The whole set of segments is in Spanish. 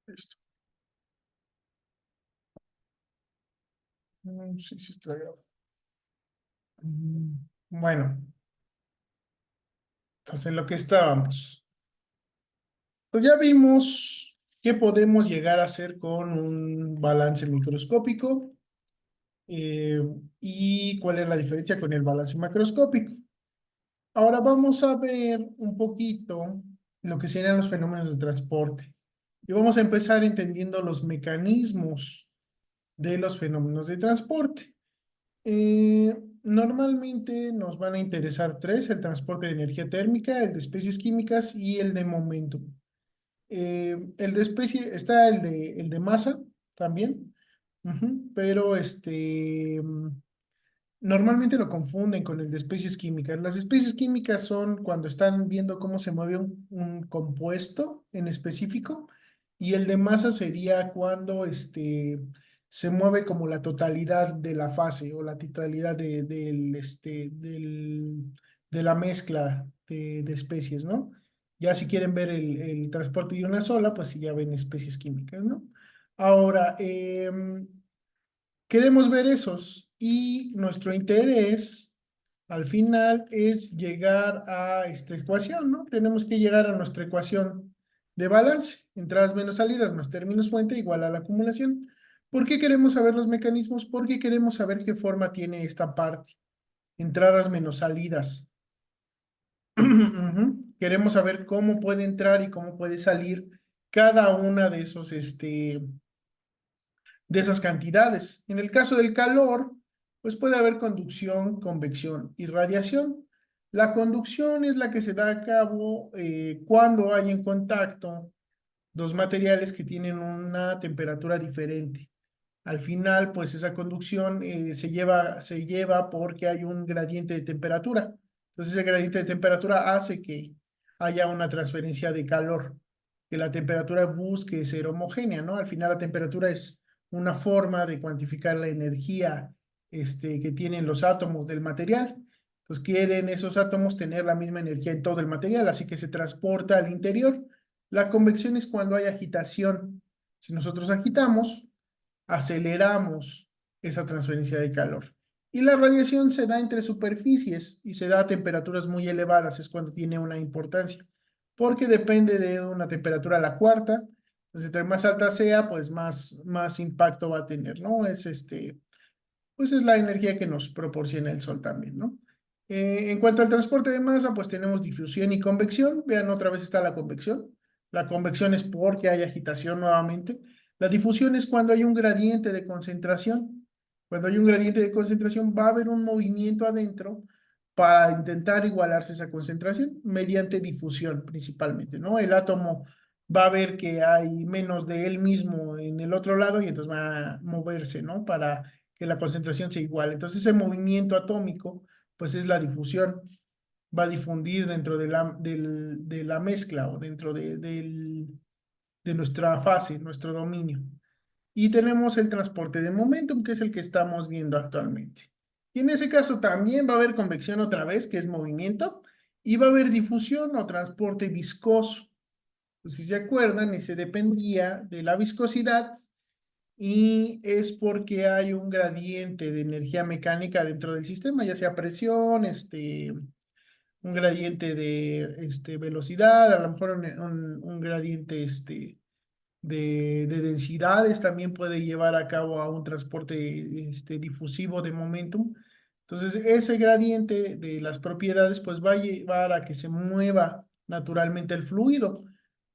Listo. Sí, sí está grabado. Bueno, entonces en lo que estábamos. Pues ya vimos qué podemos llegar a hacer con un balance microscópico eh, y cuál es la diferencia con el balance macroscópico. Ahora vamos a ver un poquito lo que serían los fenómenos de transporte. Y vamos a empezar entendiendo los mecanismos de los fenómenos de transporte. Normalmente nos van a interesar tres: el transporte de energía térmica, el de especies químicas y el de momentum. El de especie, está el de masa también, pero normalmente lo confunden con el de especies químicas. Las especies químicas son cuando están viendo cómo se mueve un compuesto en específico, y el de masa sería cuando se mueve como la totalidad de la fase o la totalidad de la mezcla de especies, ¿no? Ya si quieren ver el transporte de una sola, pues sí, ya ven especies químicas, ¿no? Ahora, queremos ver esos, y nuestro interés al final es llegar a esta ecuación, ¿no? Tenemos que llegar a nuestra ecuación de balance: entradas menos salidas más términos fuente igual a la acumulación. ¿Por qué queremos saber los mecanismos? Porque queremos saber qué forma tiene esta parte: entradas menos salidas. Queremos saber cómo puede entrar y cómo puede salir cada una de esos, de esas cantidades. En el caso del calor, pues puede haber conducción, convección y radiación. La conducción es la que se da a cabo cuando hay en contacto dos materiales que tienen una temperatura diferente. Al final, pues esa conducción se lleva porque hay un gradiente de temperatura. Entonces, ese gradiente de temperatura hace que haya una transferencia de calor, que la temperatura busque ser homogénea, ¿no? Al final, la temperatura es una forma de cuantificar la energía que tienen los átomos del material. Entonces, quieren esos átomos tener la misma energía en todo el material, así que se transporta al interior. La convección es cuando hay agitación. Si nosotros agitamos, aceleramos esa transferencia de calor. Y la radiación se da entre superficies y se da a temperaturas muy elevadas, es cuando tiene una importancia, porque depende de una temperatura a la cuarta. Entonces, entre más alta sea, pues más impacto va a tener, ¿no? Pues es la energía que nos proporciona el sol también, ¿no? En cuanto al transporte de masa, pues tenemos difusión y convección. Vean, otra vez está la convección. La convección es porque hay agitación nuevamente. La difusión es cuando hay un gradiente de concentración. Cuando hay un gradiente de concentración, va a haber un movimiento adentro para intentar igualarse esa concentración mediante difusión principalmente, ¿no? El átomo va a ver que hay menos de él mismo en el otro lado y entonces va a moverse, ¿no? Para que la concentración sea igual. Entonces, ese movimiento atómico, pues es la difusión. Va a difundir dentro de la mezcla o dentro de nuestra fase, nuestro dominio. Y tenemos el transporte de momentum, que es el que estamos viendo actualmente. Y en ese caso también va a haber convección otra vez, que es movimiento, y va a haber difusión o transporte viscoso. Pues si se acuerdan, ese dependía de la viscosidad, y es porque hay un gradiente de energía mecánica dentro del sistema, ya sea presión, un gradiente de velocidad, a lo mejor un gradiente de densidades también puede llevar a cabo a un transporte difusivo de momentum. Entonces, ese gradiente de las propiedades pues va a llevar a que se mueva naturalmente el fluido,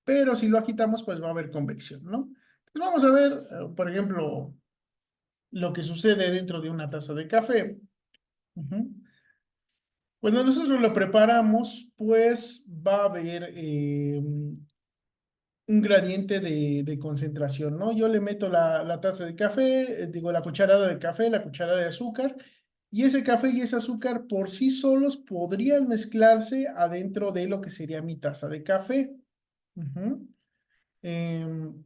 pero si lo agitamos pues va a haber convección, ¿no? Entonces, vamos a ver, por ejemplo, lo que sucede dentro de una taza de café. Ujú. Cuando nosotros lo preparamos, pues va a haber un gradiente de concentración, ¿no? Yo le meto la taza de café, digo, la cucharada de café, la cucharada de azúcar, y ese café y ese azúcar por sí solos podrían mezclarse adentro de lo que sería mi taza de café. Ujú. Em,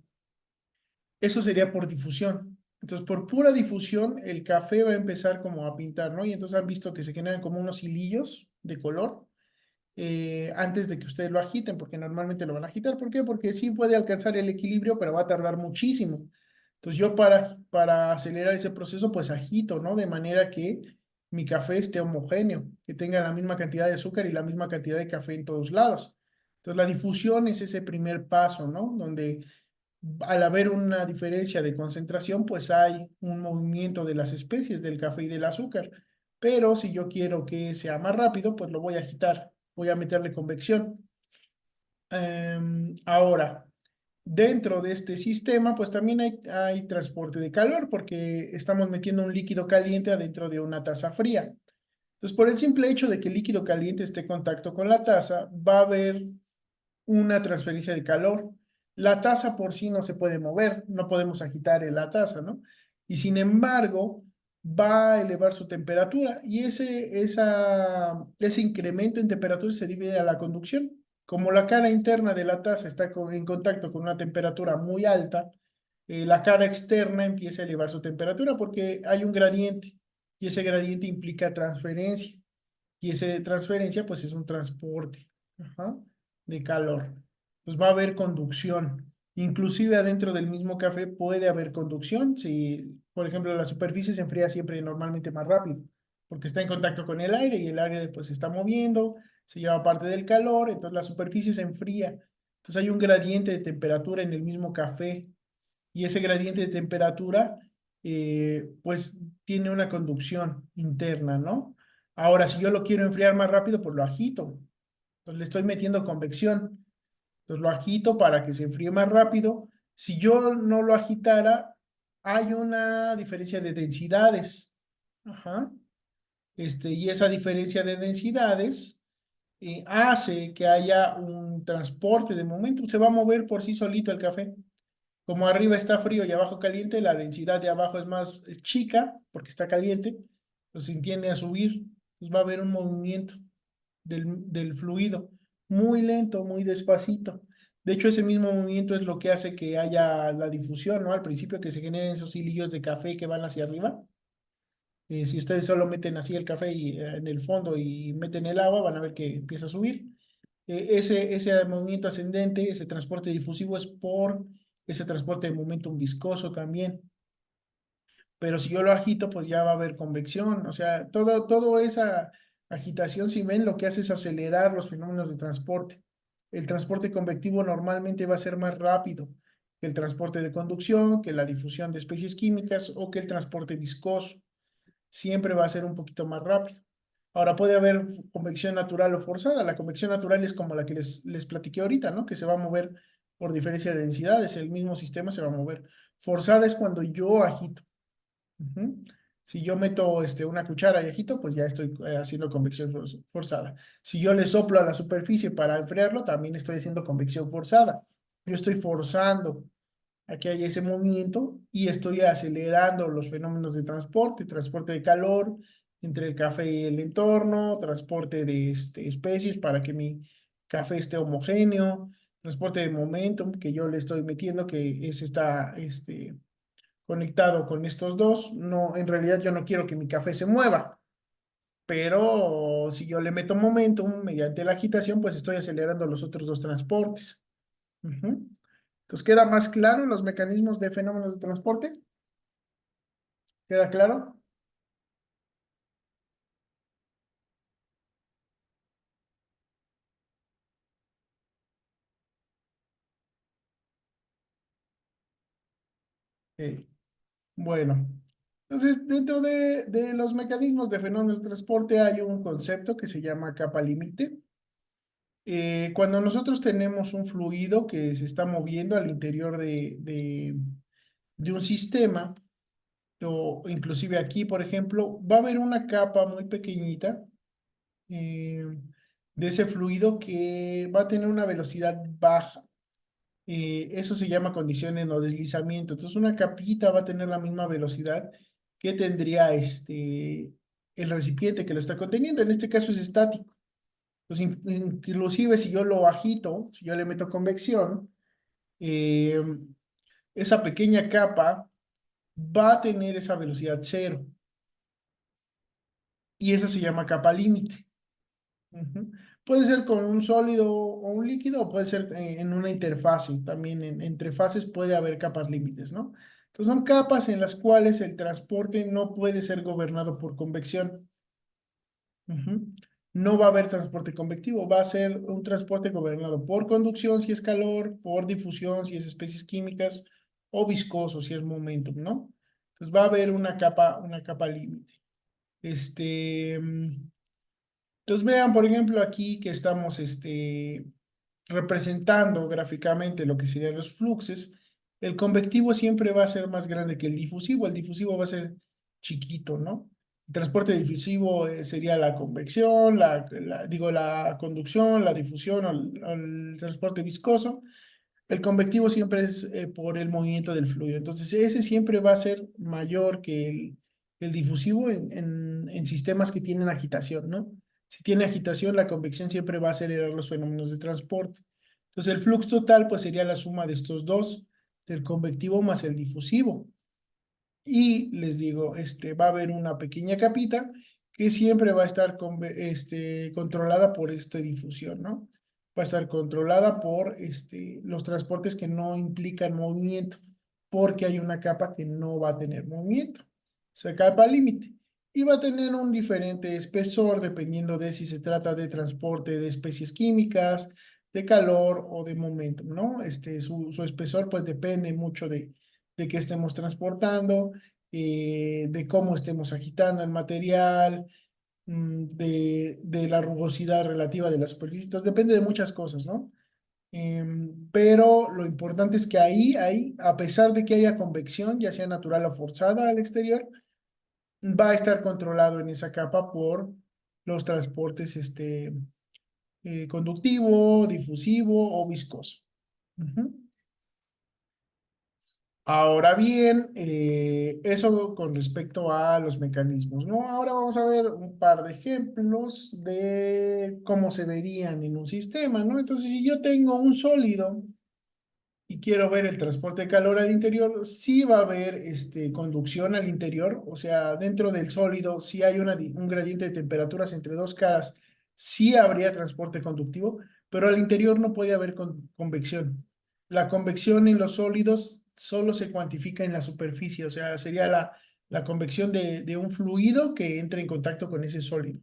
Eso sería por difusión. Entonces, por pura difusión, el café va a empezar como a pintar, ¿no? Y entonces han visto que se generan como unos hilillos de color. antes de que ustedes lo agiten, porque normalmente lo van a agitar. ¿Por qué? Porque sí puede alcanzar el equilibrio, pero va a tardar muchísimo. Entonces yo para acelerar ese proceso, pues agito, ¿no? De manera que mi café esté homogéneo, que tenga la misma cantidad de azúcar y la misma cantidad de café en todos lados. Entonces la difusión es ese primer paso, ¿no? Donde al haber una diferencia de concentración, pues hay un movimiento de las especies del café y del azúcar. Pero si yo quiero que sea más rápido, pues lo voy a agitar, voy a meterle convección. Ahora, dentro de este sistema, pues también hay transporte de calor porque estamos metiendo un líquido caliente adentro de una taza fría. Entonces, por el simple hecho de que el líquido caliente esté en contacto con la taza, va a haber una transferencia de calor. La taza por sí no se puede mover, no podemos agitar la taza, ¿no? Y sin embargo, va a elevar su temperatura y ese incremento en temperatura se divide a la conducción. Como la cara interna de la taza está en contacto con una temperatura muy alta, la cara externa empieza a elevar su temperatura porque hay un gradiente y ese gradiente implica transferencia y esa transferencia pues es un transporte, ajá, de calor. Pues va a haber conducción. Inclusive adentro del mismo café puede haber conducción si, por ejemplo, la superficie se enfría siempre normalmente más rápido porque está en contacto con el aire y el aire después se está moviendo, se lleva parte del calor, entonces la superficie se enfría. Entonces hay un gradiente de temperatura en el mismo café y ese gradiente de temperatura pues tiene una conducción interna, ¿no? Ahora, si yo lo quiero enfriar más rápido, pues lo agito. Pues le estoy metiendo convección. Entonces lo agito para que se enfríe más rápido. Si yo no lo agitara, hay una diferencia de densidades. Ajá. Y esa diferencia de densidades hace que haya un transporte de momento. Se va a mover por sí solito el café. Como arriba está frío y abajo caliente, la densidad de abajo es más chica porque está caliente, pues se tiende a subir, pues va a haber un movimiento del fluido muy lento, muy despacito. De hecho, ese mismo movimiento es lo que hace que haya la difusión, ¿no? Al principio que se generen esos hilillos de café que van hacia arriba. Si ustedes solo meten así el café en el fondo y meten el agua, van a ver que empieza a subir. Ese movimiento ascendente, ese transporte difusivo es por ese transporte de momentum viscoso también. Pero si yo lo agito, pues ya va a haber convección. O sea, todo esa agitación, si ven, lo que hace es acelerar los fenómenos de transporte. El transporte convectivo normalmente va a ser más rápido que el transporte de conducción, que la difusión de especies químicas o que el transporte viscoso. Siempre va a ser un poquito más rápido. Ahora puede haber convección natural o forzada. La convección natural es como la que les platiqué ahorita, ¿no? Que se va a mover por diferencia de densidades. El mismo sistema se va a mover. Forzada es cuando yo agito. Ujú. Si yo meto una cuchara y agito, pues ya estoy haciendo convección forzada. Si yo le soplo a la superficie para enfriarlo, también estoy haciendo convección forzada. Yo estoy forzando a que haya ese movimiento y estoy acelerando los fenómenos de transporte, transporte de calor entre el café y el entorno, transporte de especies para que mi café esté homogéneo, transporte de momentum que yo le estoy metiendo, que está conectado con estos dos. No, en realidad yo no quiero que mi café se mueva, pero si yo le meto momentum mediante la agitación, pues estoy acelerando los otros dos transportes. Ujú. Entonces, ¿queda más claro los mecanismos de fenómenos de transporte? ¿Queda claro? Ok. Bueno, entonces dentro de los mecanismos de fenómenos de transporte hay un concepto que se llama capa límite. Cuando nosotros tenemos un fluido que se está moviendo al interior de un sistema, o inclusive aquí, por ejemplo, va a haber una capa muy pequeñita eh, de ese fluido que va a tener una velocidad baja. Eso se llama condiciones no deslizamiento. Entonces, una capita va a tener la misma velocidad que tendría el recipiente que lo está conteniendo. En este caso es estático. Pues inclusive si yo lo agito, si yo le meto convección, eh, esa pequeña capa va a tener esa velocidad cero y esa se llama capa límite. Ujú. Puede ser con un sólido o un líquido, o puede ser en una interfase. También entre fases puede haber capas límites, ¿no? Entonces son capas en las cuales el transporte no puede ser gobernado por convección. Ujú. No va a haber transporte convectivo, va a ser un transporte gobernado por conducción si es calor, por difusión si es especies químicas, o viscoso si es momentum, ¿no? Entonces va a haber una capa límite. Entonces vean, por ejemplo, aquí que estamos representando gráficamente lo que serían los fluxos. El convectivo siempre va a ser más grande que el difusivo va a ser chiquito, ¿no? El transporte difusivo sería la convección, digo, la conducción, la difusión o el transporte viscoso. El convectivo siempre es por el movimiento del fluido. Entonces, ese siempre va a ser mayor que el difusivo en sistemas que tienen agitación, ¿no? Si tiene agitación, la convección siempre va a acelerar los fenómenos de transporte. Entonces, el flux total, pues sería la suma de estos dos, del convectivo más el difusivo. Y les digo, va a haber una pequeña capita que siempre va a estar controlada por esta difusión, ¿no? Va a estar controlada por los transportes que no implican movimiento, porque hay una capa que no va a tener movimiento, esa capa límite. Y va a tener un diferente espesor dependiendo de si se trata de transporte de especies químicas, de calor o de momento, ¿no? Su espesor pues depende mucho de qué estemos transportando, de cómo estemos agitando el material, de la rugosidad relativa de las superficies. Entonces, depende de muchas cosas, ¿no? Pero lo importante es que ahí, a pesar de que haya convección, ya sea natural o forzada al exterior, va a estar controlado en esa capa por los transportes conductivo, difusivo o viscoso. Ujú. Ahora bien, eso con respecto a los mecanismos, ¿no? Ahora vamos a ver un par de ejemplos de cómo se verían en un sistema, ¿no? Entonces, si yo tengo un sólido y quiero ver el transporte de calor al interior, sí va a haber conducción al interior, o sea, dentro del sólido, si hay un gradiente de temperaturas entre dos caras, sí habría transporte conductivo, pero al interior no puede haber convección. La convección en los sólidos solo se cuantifica en la superficie, o sea, sería la convección de un fluido que entre en contacto con ese sólido.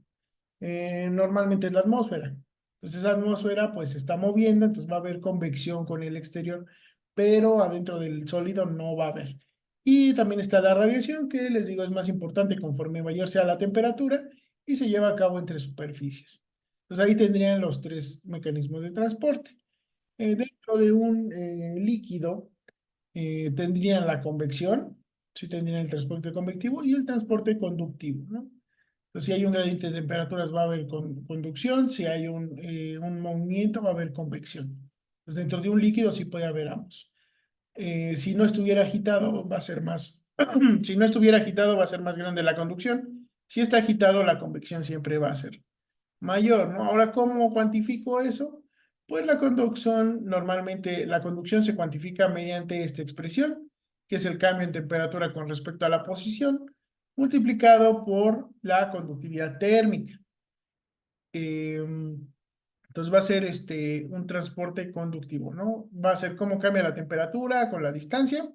Normalmente es la atmósfera. Entonces esa atmósfera pues se está moviendo, entonces va a haber convección con el exterior, pero adentro del sólido no va a haber. Y también está la radiación, que les digo es más importante conforme mayor sea la temperatura y se lleva a cabo entre superficies. Entonces ahí tendrían los tres mecanismos de transporte. Dentro de un líquido tendrían la convección, sí tendrían el transporte convectivo y el transporte conductivo, ¿no? Entonces, si hay un gradiente de temperaturas, va a haber conducción. Si hay un movimiento, va a haber convección. Entonces, dentro de un líquido sí puede haber ambos. Si no estuviera agitado, va a ser más, si no estuviera agitado, va a ser más grande la conducción. Si está agitado, la convección siempre va a ser mayor, ¿no? Ahora, ¿cómo cuantifico eso? Pues la conducción, normalmente la conducción se cuantifica mediante esta expresión, que es el cambio en temperatura con respecto a la posición, multiplicado por la conductividad térmica. Entonces va a ser un transporte conductivo, ¿no? Va a ser cómo cambia la temperatura con la distancia,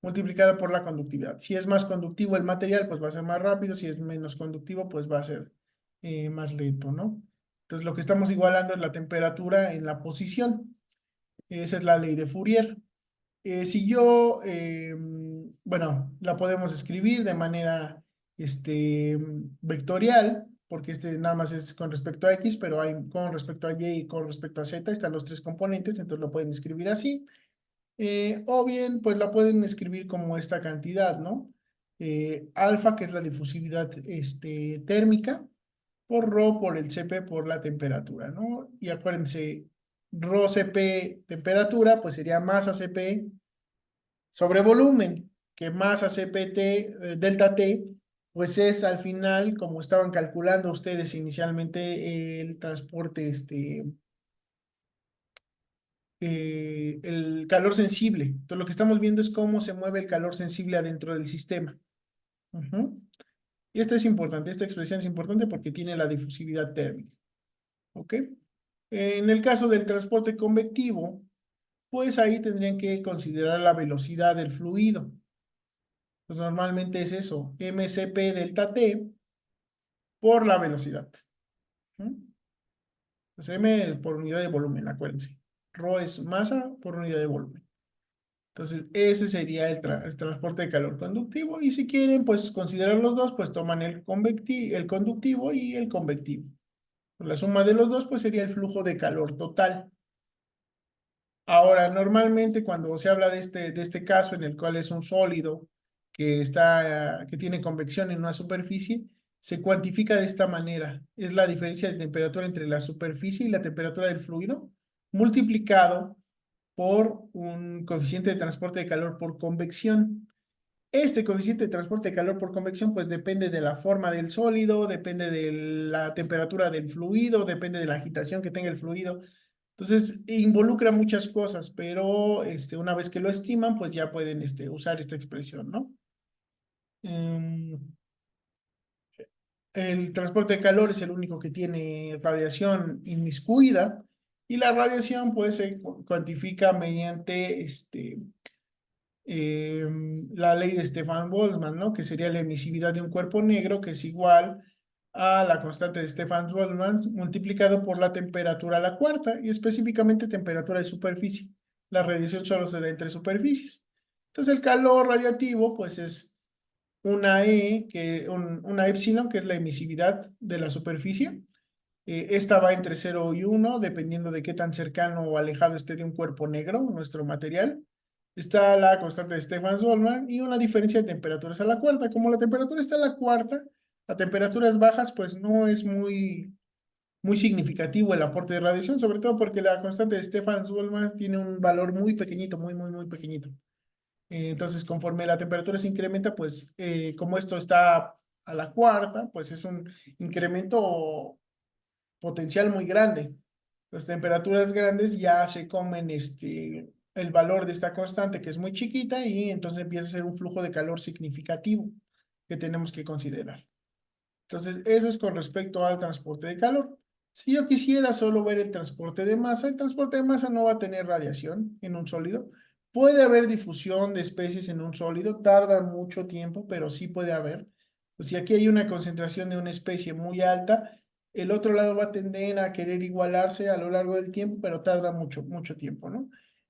multiplicada por la conductividad. Si es más conductivo el material, pues va a ser más rápido. Si es menos conductivo, pues va a ser más lento, ¿no? Entonces lo que estamos igualando es la temperatura en la posición. Esa es la ley de Fourier. Si yo, bueno, la podemos escribir de manera vectorial, porque nada más es con respecto a X, pero hay con respecto a Y y con respecto a Z, están los tres componentes, entonces lo pueden escribir así. O bien, pues la pueden escribir como esta cantidad, ¿no? Alfa, que es la difusividad térmica, por Rho, por el Cp, por la temperatura, ¿no? Y acuérdense, Rho Cp temperatura, pues sería masa Cp sobre volumen, que masa Cpt, delta T, pues es al final, como estaban calculando ustedes inicialmente, el transporte, el calor sensible. Entonces, lo que estamos viendo es cómo se mueve el calor sensible adentro del sistema. Ujú. Y esta es importante, esta expresión es importante porque tiene la difusividad térmica. ¿ok? En el caso del transporte convectivo, pues ahí tendrían que considerar la velocidad del fluido. Pues normalmente es eso, mcp delta T por la velocidad. Pues m por unidad de volumen, acuérdense. Rho es masa por unidad de volumen. Entonces, ese sería el transporte de calor conductivo. Y si quieren, pues considerar los dos, pues toman el conductivo y el convectivo. La suma de los dos, pues sería el flujo de calor total. Ahora, normalmente cuando se habla de este caso en el cual es un sólido que tiene convección en una superficie, se cuantifica de esta manera. Es la diferencia de temperatura entre la superficie y la temperatura del fluido multiplicado por un coeficiente de transporte de calor por convección. Este coeficiente de transporte de calor por convección pues depende de la forma del sólido, depende de la temperatura del fluido, depende de la agitación que tenga el fluido. Entonces, involucra muchas cosas, pero una vez que lo estiman, pues ya pueden usar esta expresión, ¿no? El transporte de calor es el único que tiene radiación inmiscuida y la radiación pues se cuantifica mediante eh, la ley de Stefan-Boltzmann, ¿no? Que sería la emisividad de un cuerpo negro, que es igual a la constante de Stefan-Boltzmann multiplicado por la temperatura a la cuarta, y específicamente temperatura de superficie. La radiación solo se da entre superficies. Entonces el calor radiativo, pues es una epsilon, que es la emisividad de la superficie. Esta va entre 0 y 1, dependiendo de qué tan cercano o alejado esté de un cuerpo negro, nuestro material. Está la constante de Stefan-Boltzmann y una diferencia de temperaturas a la cuarta. Como la temperatura está a la cuarta, a temperaturas bajas, pues no es muy significativo el aporte de radiación, sobre todo porque la constante de Stefan-Boltzmann tiene un valor muy pequeñito, muy pequeñito. Entonces, conforme la temperatura se incrementa, pues como esto está a la cuarta, pues es un incremento potencial muy grande. Las temperaturas grandes ya se comen el valor de esta constante, que es muy chiquita, y entonces empieza a ser un flujo de calor significativo que tenemos que considerar. Entonces, eso es con respecto al transporte de calor. Si yo quisiera solo ver el transporte de masa no va a tener radiación en un sólido. Puede haber difusión de especies en un sólido, tarda mucho tiempo, pero sí puede haber. Pues si aquí hay una concentración de una especie muy alta, el otro lado va a tender a querer igualarse a lo largo del tiempo, pero tarda mucho tiempo, ¿no?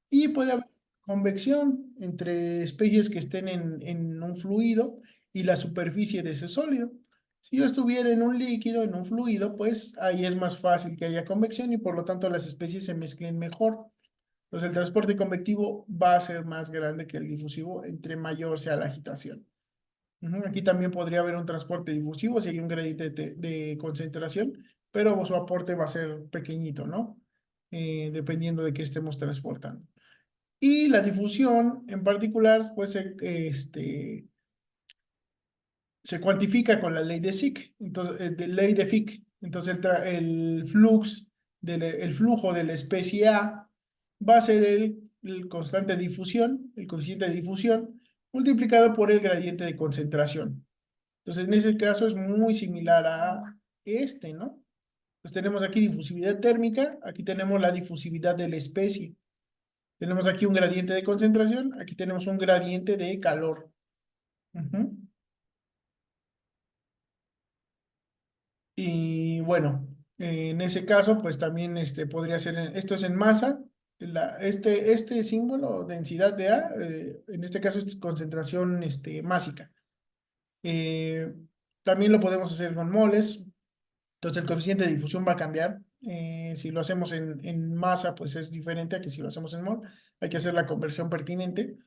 Y puede haber convección entre especies que estén en un fluido y la superficie de ese sólido. Si yo estuviera en un líquido, en un fluido, pues ahí es más fácil que haya convección y por lo tanto las especies se mezclen mejor. Entonces el transporte convectivo va a ser más grande que el difusivo entre mayor sea la agitación. Aquí también podría haber un transporte difusivo si hay un gradiente de concentración, pero su aporte va a ser pequeñito, ¿no? Dependiendo de qué estemos transportando. Y la difusión en particular, pues se cuantifica con la ley de Fick, entonces, de ley de Fick. Entonces, el flujo de la especie A va a ser el constante de difusión, el coeficiente de difusión, multiplicado por el gradiente de concentración. Entonces, en ese caso es muy similar a ¿no? Pues tenemos aquí difusividad térmica, aquí tenemos la difusividad de la especie. Tenemos aquí un gradiente de concentración, aquí tenemos un gradiente de calor. Ujú. Y bueno, en ese caso, pues también podría ser, esto es en masa, este símbolo, densidad de A, en este caso es concentración másica. Eh, También lo podemos hacer con moles, entonces el coeficiente de difusión va a cambiar. Si lo hacemos en masa, pues es diferente a que si lo hacemos en mol. Hay que hacer la conversión pertinente,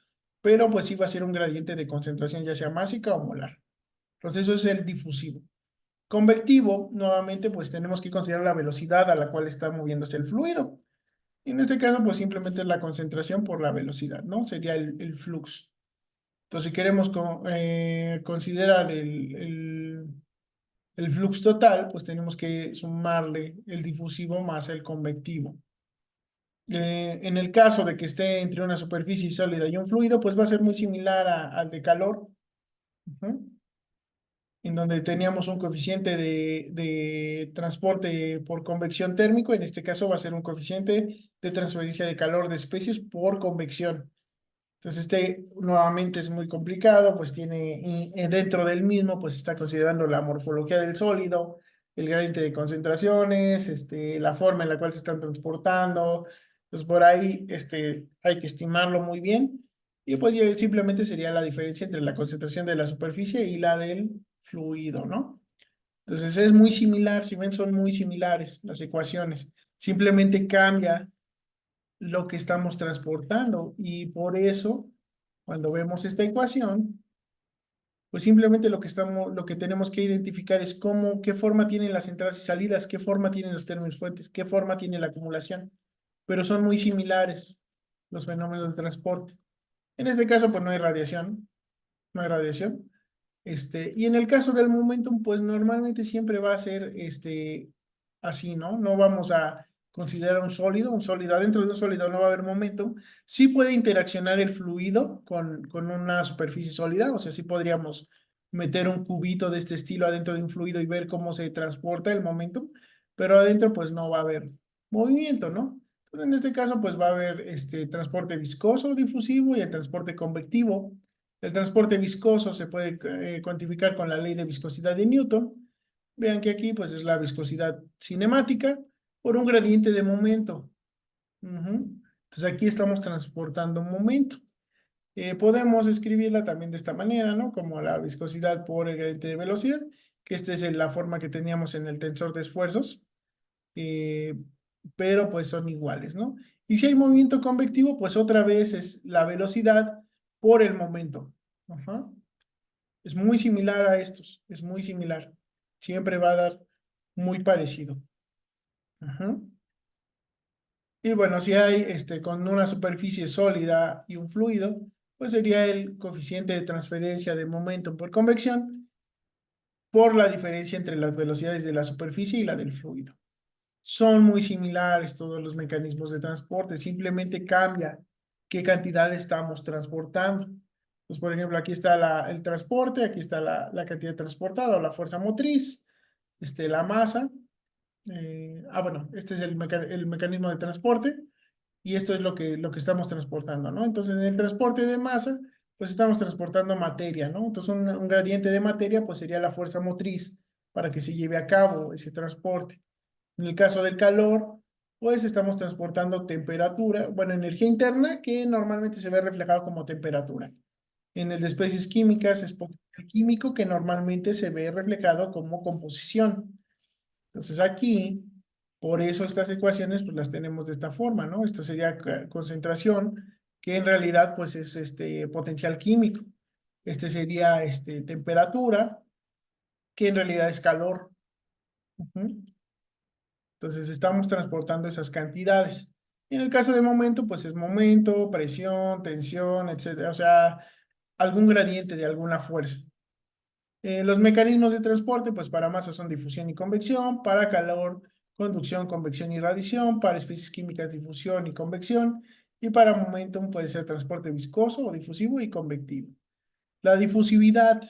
pero pues sí va a ser un gradiente de concentración, ya sea másica o molar. Entonces eso es el difusivo. Convectivo, nuevamente, pues tenemos que considerar la velocidad a la cual está moviéndose el fluido. Y en este caso, pues simplemente es la concentración por la velocidad, ¿no? Sería el flux. Entonces, si queremos considerar el flux total, pues tenemos que sumarle el difusivo más el convectivo. En el caso de que esté entre una superficie sólida y un fluido, pues va a ser muy similar al de calor. Ujú. en donde teníamos un coeficiente de transporte por convección térmico. En este caso va a ser un coeficiente de transferencia de calor de especies por convección. Entonces, nuevamente es muy complicado, pues tiene, y dentro del mismo, pues está considerando la morfología del sólido, el gradiente de concentraciones, la forma en la cual se están transportando. Pues por ahí, hay que estimarlo muy bien. Y pues ya simplemente sería la diferencia entre la concentración de la superficie y la del fluido, ¿no? Entonces es muy similar, si ven, son muy similares las ecuaciones. Simplemente cambia lo que estamos transportando. Y por eso, cuando vemos esta ecuación, pues simplemente lo que tenemos que identificar es qué forma tienen las entradas y salidas, qué forma tienen los términos fuentes, qué forma tiene la acumulación. Pero son muy similares los fenómenos de transporte. En este caso, pues no hay radiación, no hay radiación. Y en el caso del momentum, pues normalmente siempre va a ser así, ¿no? No vamos a considerar un sólido, adentro de un sólido no va a haber momentum. Sí puede interaccionar el fluido con una superficie sólida, o sea, sí podríamos meter un cubito de este estilo adentro de un fluido y ver cómo se transporta el momentum, pero adentro pues no va a haber movimiento, ¿no? Entonces, en este caso, pues va a haber transporte viscoso, difusivo y el transporte convectivo. El transporte viscoso se puede cuantificar con la ley de viscosidad de Newton. Vean que aquí pues es la viscosidad cinemática por un gradiente de momento. Entonces aquí estamos transportando un momento. Podemos escribirla también de esta manera, ¿no? Como la viscosidad por el gradiente de velocidad, que esta es la forma que teníamos en el tensor de esfuerzos, eh, pero pues son iguales, ¿no? Y si hay movimiento convectivo, pues otra vez es la velocidad por el momento. Ajá. Es muy similar a estos, es muy similar. Siempre va a dar muy parecido. Ajá. Y bueno, si hay con una superficie sólida y un fluido, pues sería el coeficiente de transferencia de momento por convección por la diferencia entre las velocidades de la superficie y la del fluido. Son muy similares todos los mecanismos de transporte, simplemente cambia qué cantidad estamos transportando. Pues, por ejemplo, aquí está el transporte, aquí está la cantidad transportada o la fuerza motriz, la masa. Bueno, este es el mecanismo de transporte y esto es lo que estamos transportando, ¿no? Entonces, en el transporte de masa, pues estamos transportando materia, ¿no? Entonces, un gradiente de materia, pues sería la fuerza motriz para que se lleve a cabo ese transporte. En el caso del calor, pues estamos transportando temperatura, bueno, energía interna que normalmente se ve reflejado como temperatura. En el de especies químicas es potencial químico que normalmente se ve reflejado como composición. Entonces aquí, por eso estas ecuaciones pues las tenemos de esta forma, ¿no? Esto sería concentración, que en realidad pues es potencial químico. Este sería temperatura, que en realidad es calor. Ujú. Entonces estamos transportando esas cantidades. Y en el caso de momento, pues es momento, presión, tensión, etcétera. O sea, algún gradiente de alguna fuerza. Los mecanismos de transporte, pues para masa son difusión y convección, para calor, conducción, convección y radiación, para especies químicas, difusión y convección, y para momentum puede ser transporte viscoso o difusivo y convectivo. La difusividad,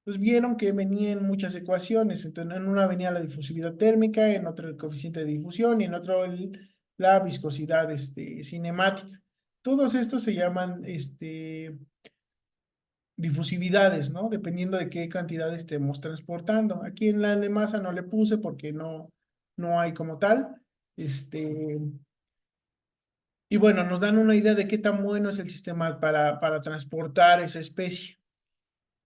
pues vieron que venían muchas ecuaciones, entonces en una venía la difusividad térmica, en otra el coeficiente de difusión y en otro la viscosidad cinemática. Todos estos se llaman difusividades, ¿no? Dependiendo de qué cantidad estemos transportando. Aquí en la de masa no le puse porque no hay como tal. Y bueno, nos dan una idea de qué tan bueno es el sistema para transportar esa especie.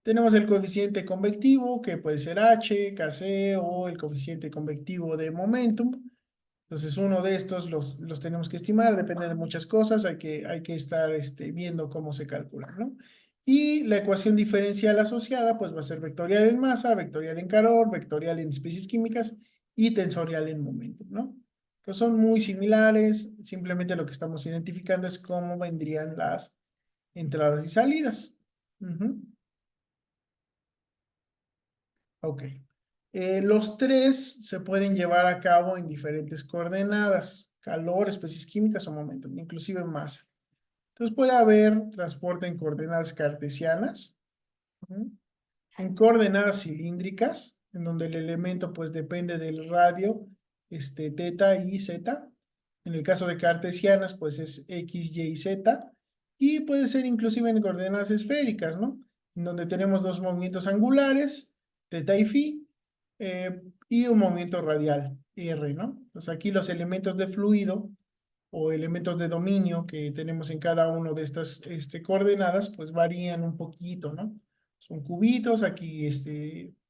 Tenemos el coeficiente convectivo, que puede ser H, Kc o el coeficiente convectivo de momentum. Entonces, uno de estos los tenemos que estimar, depende de muchas cosas, hay que estar viendo cómo se calcula, ¿no? Y la ecuación diferencial asociada, pues va a ser vectorial en masa, vectorial en calor, vectorial en especies químicas y tensorial en momento, ¿no? Entonces son muy similares, simplemente lo que estamos identificando es cómo vendrían las entradas y salidas. Ujú. Ok. Los tres se pueden llevar a cabo en diferentes coordenadas, calor, especies químicas o momento, inclusive masa. Entonces puede haber transporte en coordenadas cartesianas, ¿sí? en coordenadas cilíndricas, en donde el elemento pues depende del radio, teta y zeta. En el caso de cartesianas, pues es x, y, z. Y puede ser inclusive en coordenadas esféricas, ¿no? En donde tenemos dos movimientos angulares, teta y phi, y un movimiento radial, r, ¿no? Entonces aquí los elementos de fluido o elementos de dominio que tenemos en cada uno de estas coordenadas, pues varían un poquito, ¿no? Son cubitos, aquí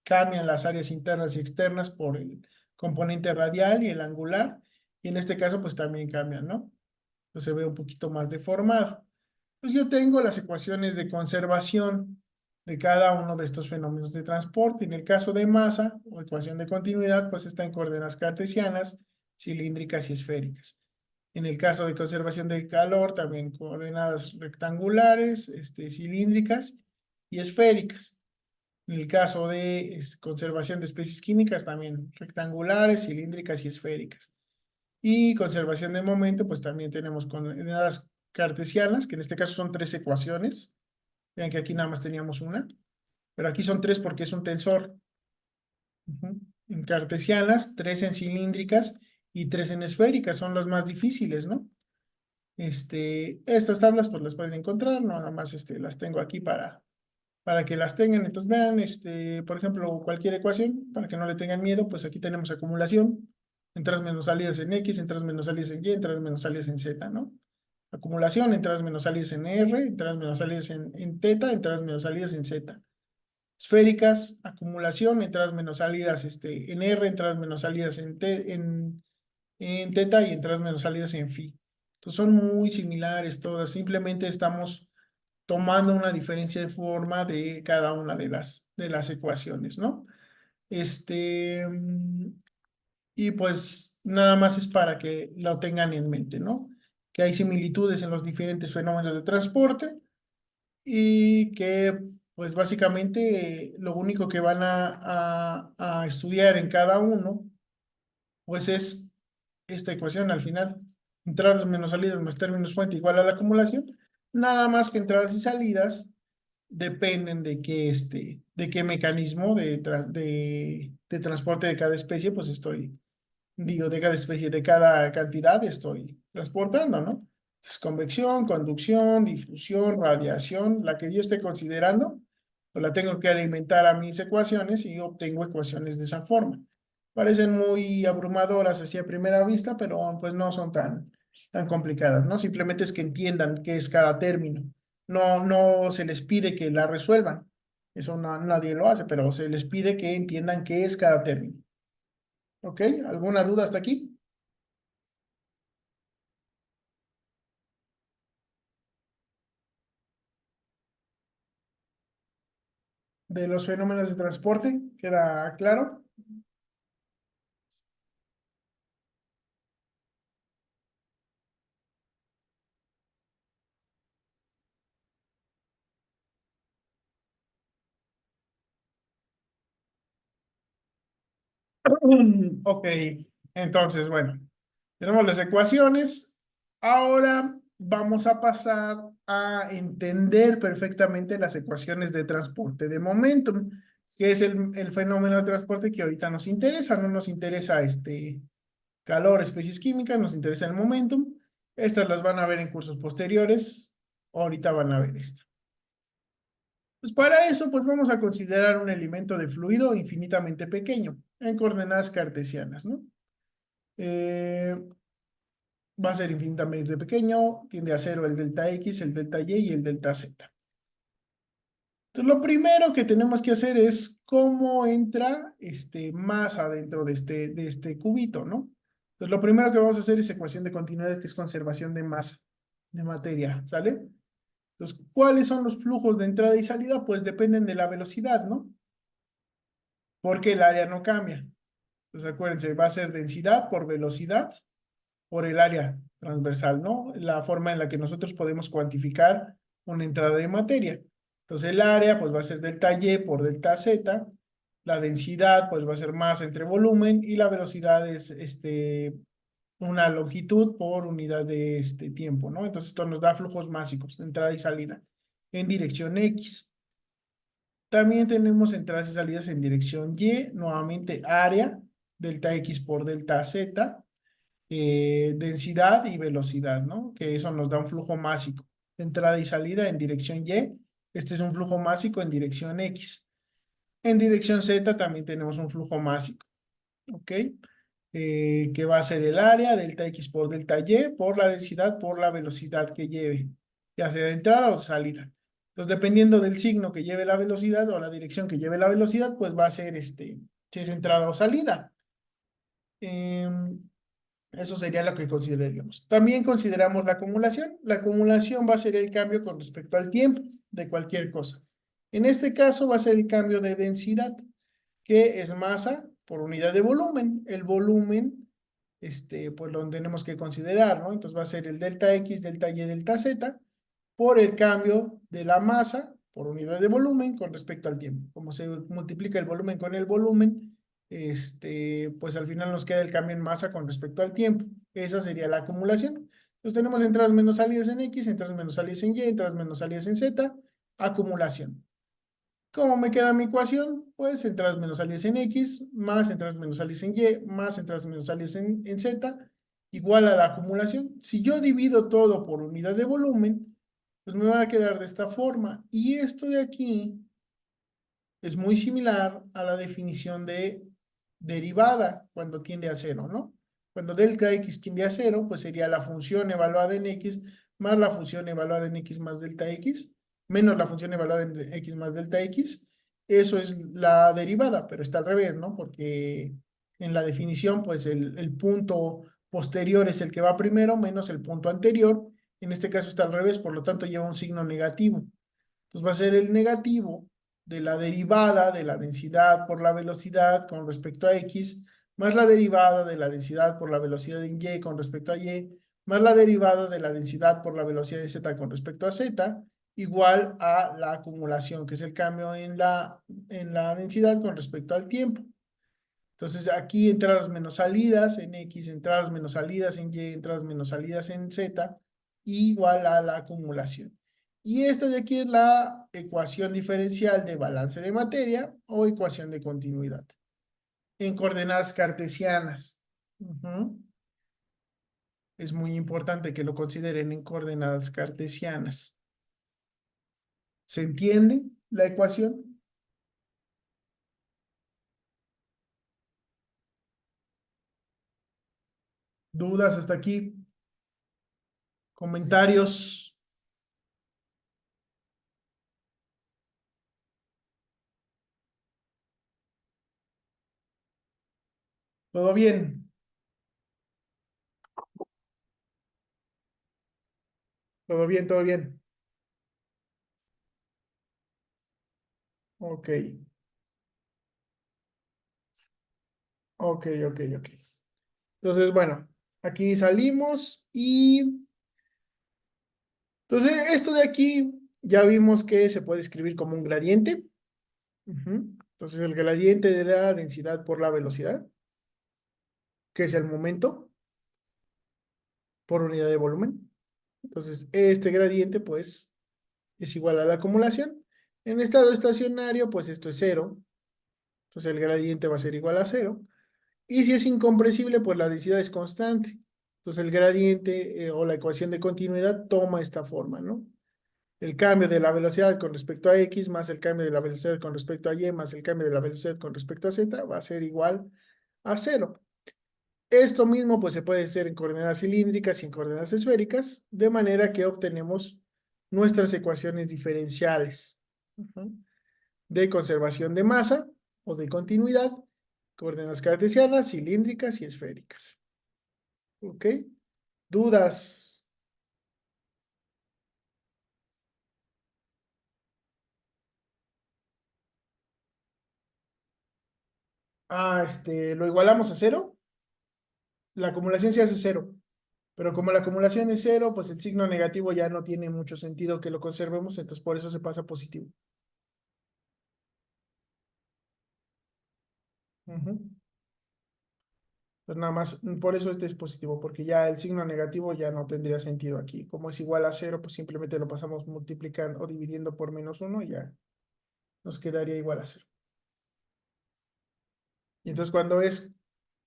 cambian las áreas internas y externas por el componente radial y el angular, y en este caso pues también cambian, ¿no? Entonces se ve un poquito más deformado. Pues yo tengo las ecuaciones de conservación de cada uno de estos fenómenos de transporte. En el caso de masa o ecuación de continuidad, pues está en coordenadas cartesianas, cilíndricas y esféricas. En el caso de conservación de calor, también coordenadas rectangulares, cilíndricas y esféricas. En el caso de conservación de especies químicas, también rectangulares, cilíndricas y esféricas. Y conservación de momento, pues también tenemos coordenadas cartesianas, que en este caso son tres ecuaciones. Vean que aquí nada más teníamos una, pero aquí son tres porque es un tensor. En cartesianas, tres en cilíndricas y tres en esféricas, son los más difíciles, ¿no? Estas tablas pues las pueden encontrar, nada más las tengo aquí para que las tengan. Entonces vean, por ejemplo, cualquier ecuación, para que no le tengan miedo, pues aquí tenemos acumulación, entradas menos salidas en X, entradas menos salidas en Y, entradas menos salidas en Z, ¿no? Acumulación, entradas menos salidas en R, entradas menos salidas en teta, entradas menos salidas en Z. Esféricas, acumulación, entradas menos salidas en R, entradas menos salidas en teta y entradas menos salidas en phi. Entonces son muy similares todas, simplemente estamos tomando una diferencia de forma de cada una de las ecuaciones, ¿no? Y pues nada más es para que lo tengan en mente, ¿no? Que hay similitudes en los diferentes fenómenos de transporte y que pues básicamente lo único que van a estudiar en cada uno pues es esta ecuación al final. Entradas menos salidas más términos fuente igual a la acumulación. Nada más que entradas y salidas dependen de qué mecanismo de transporte de cada especie, pues de cada especie, de cada cantidad estoy transportando, ¿no? Es convección, conducción, difusión, radiación, la que yo esté considerando, pues la tengo que alimentar a mis ecuaciones y obtengo ecuaciones de esa forma. Parecen muy abrumadoras así a primera vista, pero pues no son tan complicadas, ¿no? Simplemente es que entiendan qué es cada término. No se les pide que la resuelvan. Eso nadie lo hace, pero se les pide que entiendan qué es cada término. ¿Ok? ¿Alguna duda hasta aquí? De los fenómenos de transporte, ¿queda claro? Ok, entonces, bueno, tenemos las ecuaciones. Ahora vamos a pasar a entender perfectamente las ecuaciones de transporte de momentum, que es el fenómeno de transporte que ahorita nos interesa. No nos interesa calor, especies químicas, nos interesa el momentum. Estas las van a ver en cursos posteriores. Ahorita van a ver esto. Pues para eso, pues vamos a considerar un elemento de fluido infinitamente pequeño en coordenadas cartesianas, ¿no? Eh, Va a ser infinitamente pequeño, tiende a cero el delta X, el delta Y y el delta Z. Entonces, lo primero que tenemos que hacer es cómo entra masa dentro de este cubito, ¿no? Entonces, lo primero que vamos a hacer es ecuación de continuidad, que es conservación de masa, de materia, ¿sale? Entonces, ¿cuáles son los flujos de entrada y salida? Pues dependen de la velocidad, ¿no? Porque el área no cambia. Entonces, acuérdense, va a ser densidad por velocidad por el área transversal, ¿no? La forma en la que nosotros podemos cuantificar una entrada de materia. Entonces, el área, pues va a ser delta Y por delta Z. La densidad, pues va a ser masa entre volumen y la velocidad es una longitud por unidad de tiempo, ¿no? Entonces, esto nos da flujos másicos de entrada y salida en dirección X. También tenemos entradas y salidas en dirección Y, nuevamente área, delta X por delta Z, densidad y velocidad, ¿no? Que eso nos da un flujo másico. Entrada y salida en dirección Y, este es un flujo másico en dirección X. En dirección Z también tenemos un flujo másico, ¿ok? Que va a ser el área, delta X por delta Y, por la densidad, por la velocidad que lleve, ya sea de entrada o de salida. Entonces, dependiendo del signo que lleve la velocidad o la dirección que lleve la velocidad, pues va a ser si es entrada o salida. Eso sería lo que consideraríamos. También consideramos la acumulación. La acumulación va a ser el cambio con respecto al tiempo de cualquier cosa. En este caso va a ser el cambio de densidad, que es masa por unidad de volumen. El volumen, pues lo tenemos que considerar, ¿no? Entonces va a ser el delta X, delta Y, delta Z, por el cambio de la masa por unidad de volumen con respecto al tiempo. Como se multiplica el volumen con el volumen, pues al final nos queda el cambio en masa con respecto al tiempo. Esa sería la acumulación. Entonces tenemos entradas menos salidas en X, entradas menos salidas en Y, entradas menos salidas en Z, acumulación. ¿Cómo me queda mi ecuación? Pues entradas menos salidas en X, más entradas menos salidas en Y, más entradas menos salidas en Z, igual a la acumulación. Si yo divido todo por unidad de volumen, pues me va a quedar de esta forma. Y esto de aquí es muy similar a la definición de derivada cuando tiende a cero, ¿no? Cuando delta X tiende a cero, pues sería la función evaluada en X más la función evaluada en X más delta X, menos la función evaluada en X más delta X. Eso es la derivada, pero está al revés, ¿no? Porque en la definición, pues el punto posterior es el que va primero menos el punto anterior. En este caso está al revés, por lo tanto lleva un signo negativo. Entonces va a ser el negativo de la derivada de la densidad por la velocidad con respecto a X, más la derivada de la densidad por la velocidad en Y con respecto a Y, más la derivada de la densidad por la velocidad de Z con respecto a Z, igual a la acumulación, que es el cambio en la densidad con respecto al tiempo. Entonces aquí entradas menos salidas en X, entradas menos salidas en Y, entradas menos salidas en Z, igual a la acumulación. Y esta de aquí es la ecuación diferencial de balance de materia o ecuación de continuidad en coordenadas cartesianas. Es muy importante que lo consideren en coordenadas cartesianas. ¿Se entiende la ecuación? ¿Dudas hasta aquí? ¿Comentarios? ¿Todo bien? ¿Todo bien? ¿Todo bien? Ok. Ok, ok, ok. Entonces, bueno, aquí salimos y entonces esto de aquí ya vimos que se puede escribir como un gradiente. Entonces el gradiente de la densidad por la velocidad, que es el momento por unidad de volumen. Entonces este gradiente pues es igual a la acumulación. En estado estacionario pues esto es cero. Entonces el gradiente va a ser igual a cero. Y si es incompresible, pues la densidad es constante. Entonces el gradiente o la ecuación de continuidad toma esta forma, ¿no? El cambio de la velocidad con respecto a X más el cambio de la velocidad con respecto a Y más el cambio de la velocidad con respecto a Z va a ser igual a cero. Esto mismo pues se puede hacer en coordenadas cilíndricas y en coordenadas esféricas, de manera que obtenemos nuestras ecuaciones diferenciales de conservación de masa o de continuidad, coordenadas cartesianas, cilíndricas y esféricas. ¿Ok? ¿Dudas? Lo igualamos a cero. La acumulación se hace cero. Pero como la acumulación es cero, pues el signo negativo ya no tiene mucho sentido que lo conservemos, entonces por eso se pasa a positivo. Pues nada más, por eso este es positivo, porque ya el signo negativo ya no tendría sentido aquí. Como es igual a cero, pues simplemente lo pasamos multiplicando o dividiendo por -1 y ya nos quedaría igual a cero. Y entonces cuando es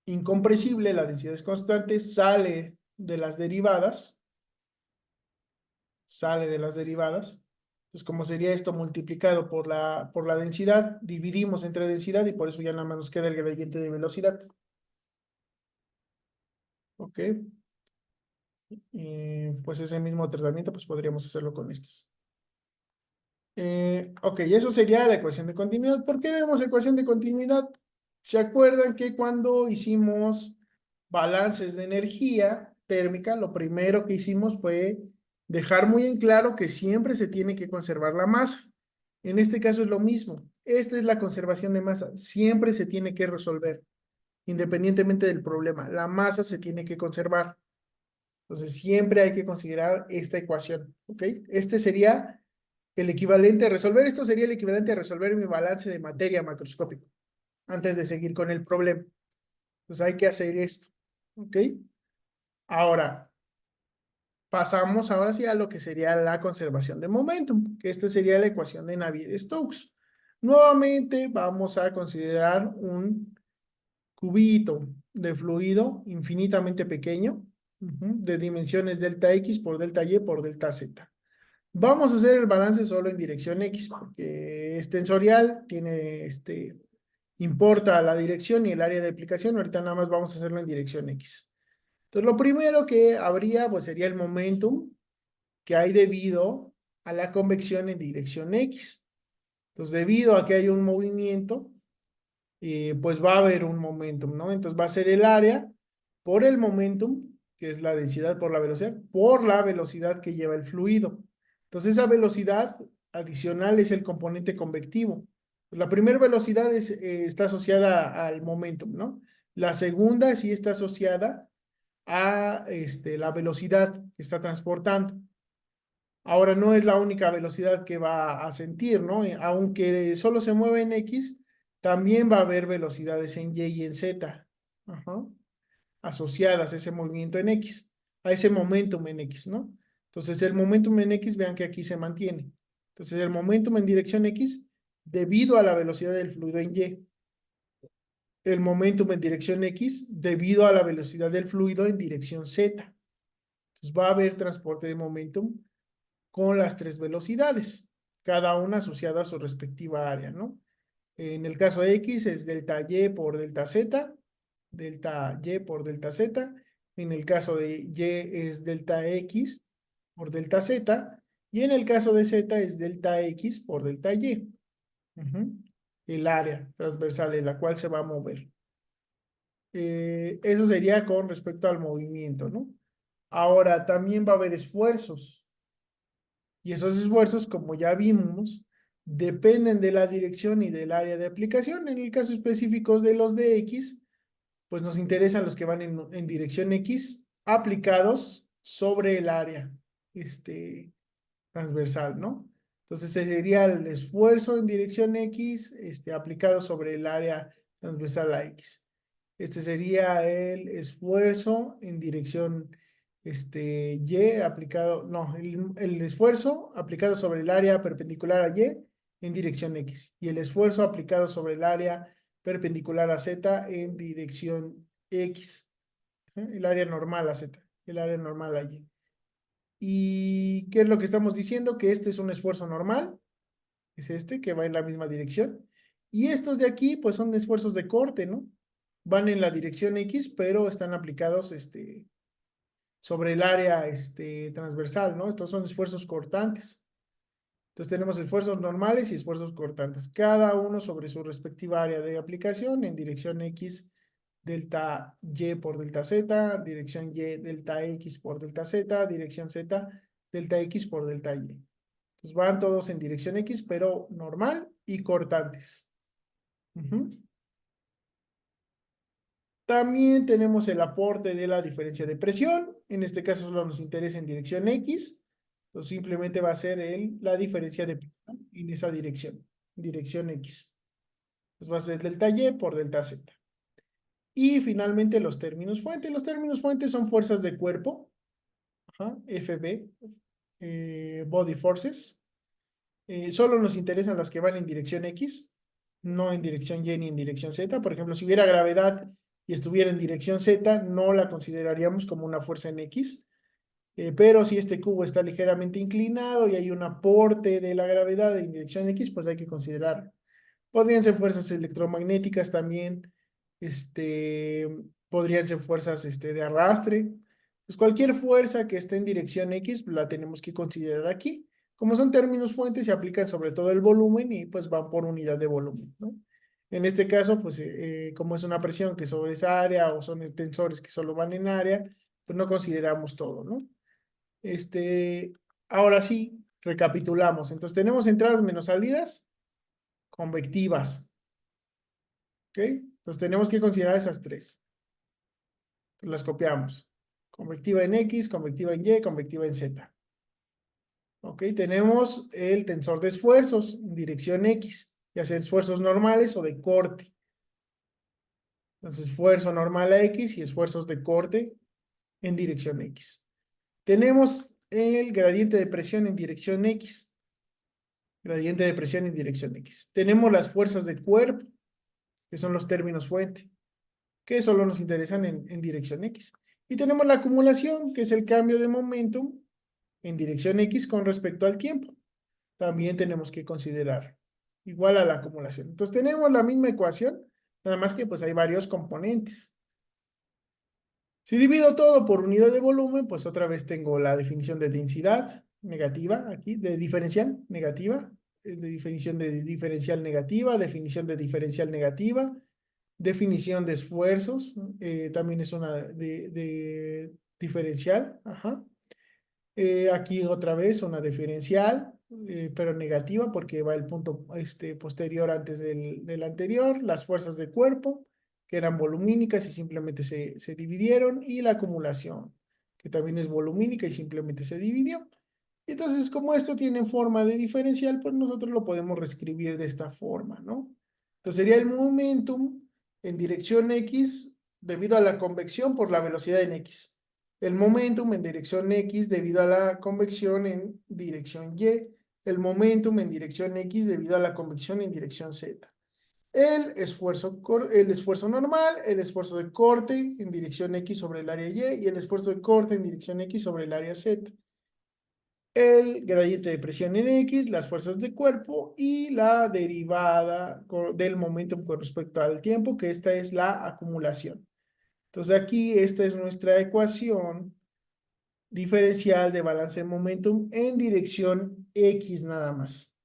incompresible, la densidad es constante, sale de las derivadas. Entonces, como sería esto multiplicado por la densidad, dividimos entre densidad y por eso ya nada más nos queda el gradiente de velocidad. ¿Ok? Pues ese mismo tratamiento, pues podríamos hacerlo con estas. Ok, eso sería la ecuación de continuidad. ¿Por qué vemos ecuación de continuidad? ¿Se acuerdan que cuando hicimos balances de energía térmica, lo primero que hicimos fue dejar muy en claro que siempre se tiene que conservar la masa? En este caso es lo mismo. Esta es la conservación de masa. Siempre se tiene que resolver, independientemente del problema. La masa se tiene que conservar. Entonces, siempre hay que considerar esta ecuación. ¿Ok? Este sería el equivalente a resolver. Esto sería el equivalente a resolver mi balance de materia macroscópico antes de seguir con el problema. Entonces, hay que hacer esto. ¿Ok? Ahora, pasamos ahora sí a lo que sería la conservación de momentum, que esta sería la ecuación de Navier-Stokes. Nuevamente vamos a considerar un cubito de fluido infinitamente pequeño, de dimensiones delta X por delta Y por delta Z. Vamos a hacer el balance solo en dirección X, porque es tensorial, importa la dirección y el área de aplicación. Ahorita nada más vamos a hacerlo en dirección X. Entonces, lo primero que habría, pues sería el momentum que hay debido a la convección en dirección X. Entonces, debido a que hay un movimiento, pues va a haber un momentum, ¿no? Entonces va a ser el área por el momentum, que es la densidad por la velocidad, por la velocidad que lleva el fluido. Entonces esa velocidad adicional es el componente convectivo. Pues la primera velocidad está asociada al momentum, ¿no? La segunda sí está asociada a la velocidad que está transportando. Ahora no es la única velocidad que va a sentir, ¿no? Aunque solo se mueve en X, también va a haber velocidades en Y y en Z, ajá, asociadas a ese movimiento en X, a ese momentum en X, ¿no? Entonces el momentum en X, vean que aquí se mantiene. Entonces el momentum en dirección X, debido a la velocidad del fluido en Y. El momentum en dirección X, debido a la velocidad del fluido en dirección Z. Entonces va a haber transporte de momentum con las tres velocidades, cada una asociada a su respectiva área, ¿no? En el caso X es delta Y por delta Z, delta Y por delta Z. En el caso de Y es delta X por delta Z. Y en el caso de Z es delta X por delta Y. El área transversal en la cual se va a mover. Eso sería con respecto al movimiento, ¿no? Ahora, también va a haber esfuerzos. Y esos esfuerzos, como ya vimos, dependen de la dirección y del área de aplicación. En el caso específico de los de X, pues nos interesan los que van en dirección X aplicados sobre el área transversal, ¿no? Entonces ese sería el esfuerzo en dirección X aplicado sobre el área transversal a X. Este sería el esfuerzo en dirección Y aplicado, no, el esfuerzo aplicado sobre el área perpendicular a Y en dirección X y el esfuerzo aplicado sobre el área perpendicular a Z en dirección X, el área normal a Z, el área normal a Y. ¿Y qué es lo que estamos diciendo? Que este es un esfuerzo normal, es este, que va en la misma dirección. Y estos de aquí, pues son esfuerzos de corte, ¿no? Van en la dirección X, pero están aplicados sobre el área transversal, ¿no? Estos son esfuerzos cortantes. Entonces tenemos esfuerzos normales y esfuerzos cortantes, cada uno sobre su respectiva área de aplicación en dirección X delta Y por delta Z, dirección Y delta X por delta Z, dirección Z delta X por delta Y. Entonces van todos en dirección X, pero normal y cortantes. También tenemos el aporte de la diferencia de presión. En este caso solo nos interesa en dirección X. Entonces simplemente va a ser la diferencia de presión en esa dirección X. Entonces va a ser delta Y por delta Z. Y finalmente los términos fuentes. Los términos fuentes son fuerzas de cuerpo, FB, body forces. Solo nos interesan las que van en dirección X, no en dirección Y ni en dirección Z. Por ejemplo, si hubiera gravedad y estuviera en dirección Z, no la consideraríamos como una fuerza en X. Pero si este cubo está ligeramente inclinado y hay un aporte de la gravedad en dirección X, pues hay que considerarlo. Podrían ser fuerzas electromagnéticas también, podrían ser fuerzas de arrastre. Pues cualquier fuerza que esté en dirección X la tenemos que considerar aquí. Como son términos fuentes, se aplican sobre todo el volumen y pues van por unidad de volumen, ¿no? En este caso, pues como es una presión que sobre esa área o son tensores que solo van en área, pues no consideramos todo, ¿no? Ahora sí, recapitulamos. Entonces tenemos entradas menos salidas convectivas, ¿ok? Entonces tenemos que considerar esas tres. Entonces las copiamos. Convectiva en X, convectiva en Y, convectiva en Z. ¿Ok? Tenemos el tensor de esfuerzos en dirección X, ya sea esfuerzos normales o de corte. Entonces, esfuerzo normal a X y esfuerzos de corte en dirección X. Tenemos el gradiente de presión en dirección X. Gradiente de presión en dirección X. Tenemos las fuerzas de cuerpo, que son los términos fuente, que solo nos interesan en dirección X. Y tenemos la acumulación, que es el cambio de momentum en dirección X con respecto al tiempo. También tenemos que considerar igual a la acumulación. Entonces tenemos la misma ecuación, nada más que pues hay varios componentes. Si divido todo por unidad de volumen, pues otra vez tengo la definición de densidad negativa aquí, de diferencial negativa, de definición de diferencial negativa, definición de diferencial negativa, definición de esfuerzos, también es una de diferencial, ajá. Aquí otra vez una diferencial, pero negativa porque va el punto posterior antes del anterior, las fuerzas de cuerpo, que eran volumínicas y simplemente se dividieron, y la acumulación, que también es volumínica y simplemente se dividió. Entonces, como esto tiene forma de diferencial, pues nosotros lo podemos reescribir de esta forma, ¿no? Entonces sería el momentum en dirección X debido a la convección por la velocidad en X. El momentum en dirección X debido a la convección en dirección Y. El momentum en dirección X debido a la convección en dirección Z. El esfuerzo normal, el esfuerzo de corte en dirección X sobre el área Y y el esfuerzo de corte en dirección X sobre el área Z. El gradiente de presión en X, las fuerzas de cuerpo y la derivada del momentum con respecto al tiempo, que esta es la acumulación. Entonces aquí esta es nuestra ecuación diferencial de balance de momentum en dirección X nada más.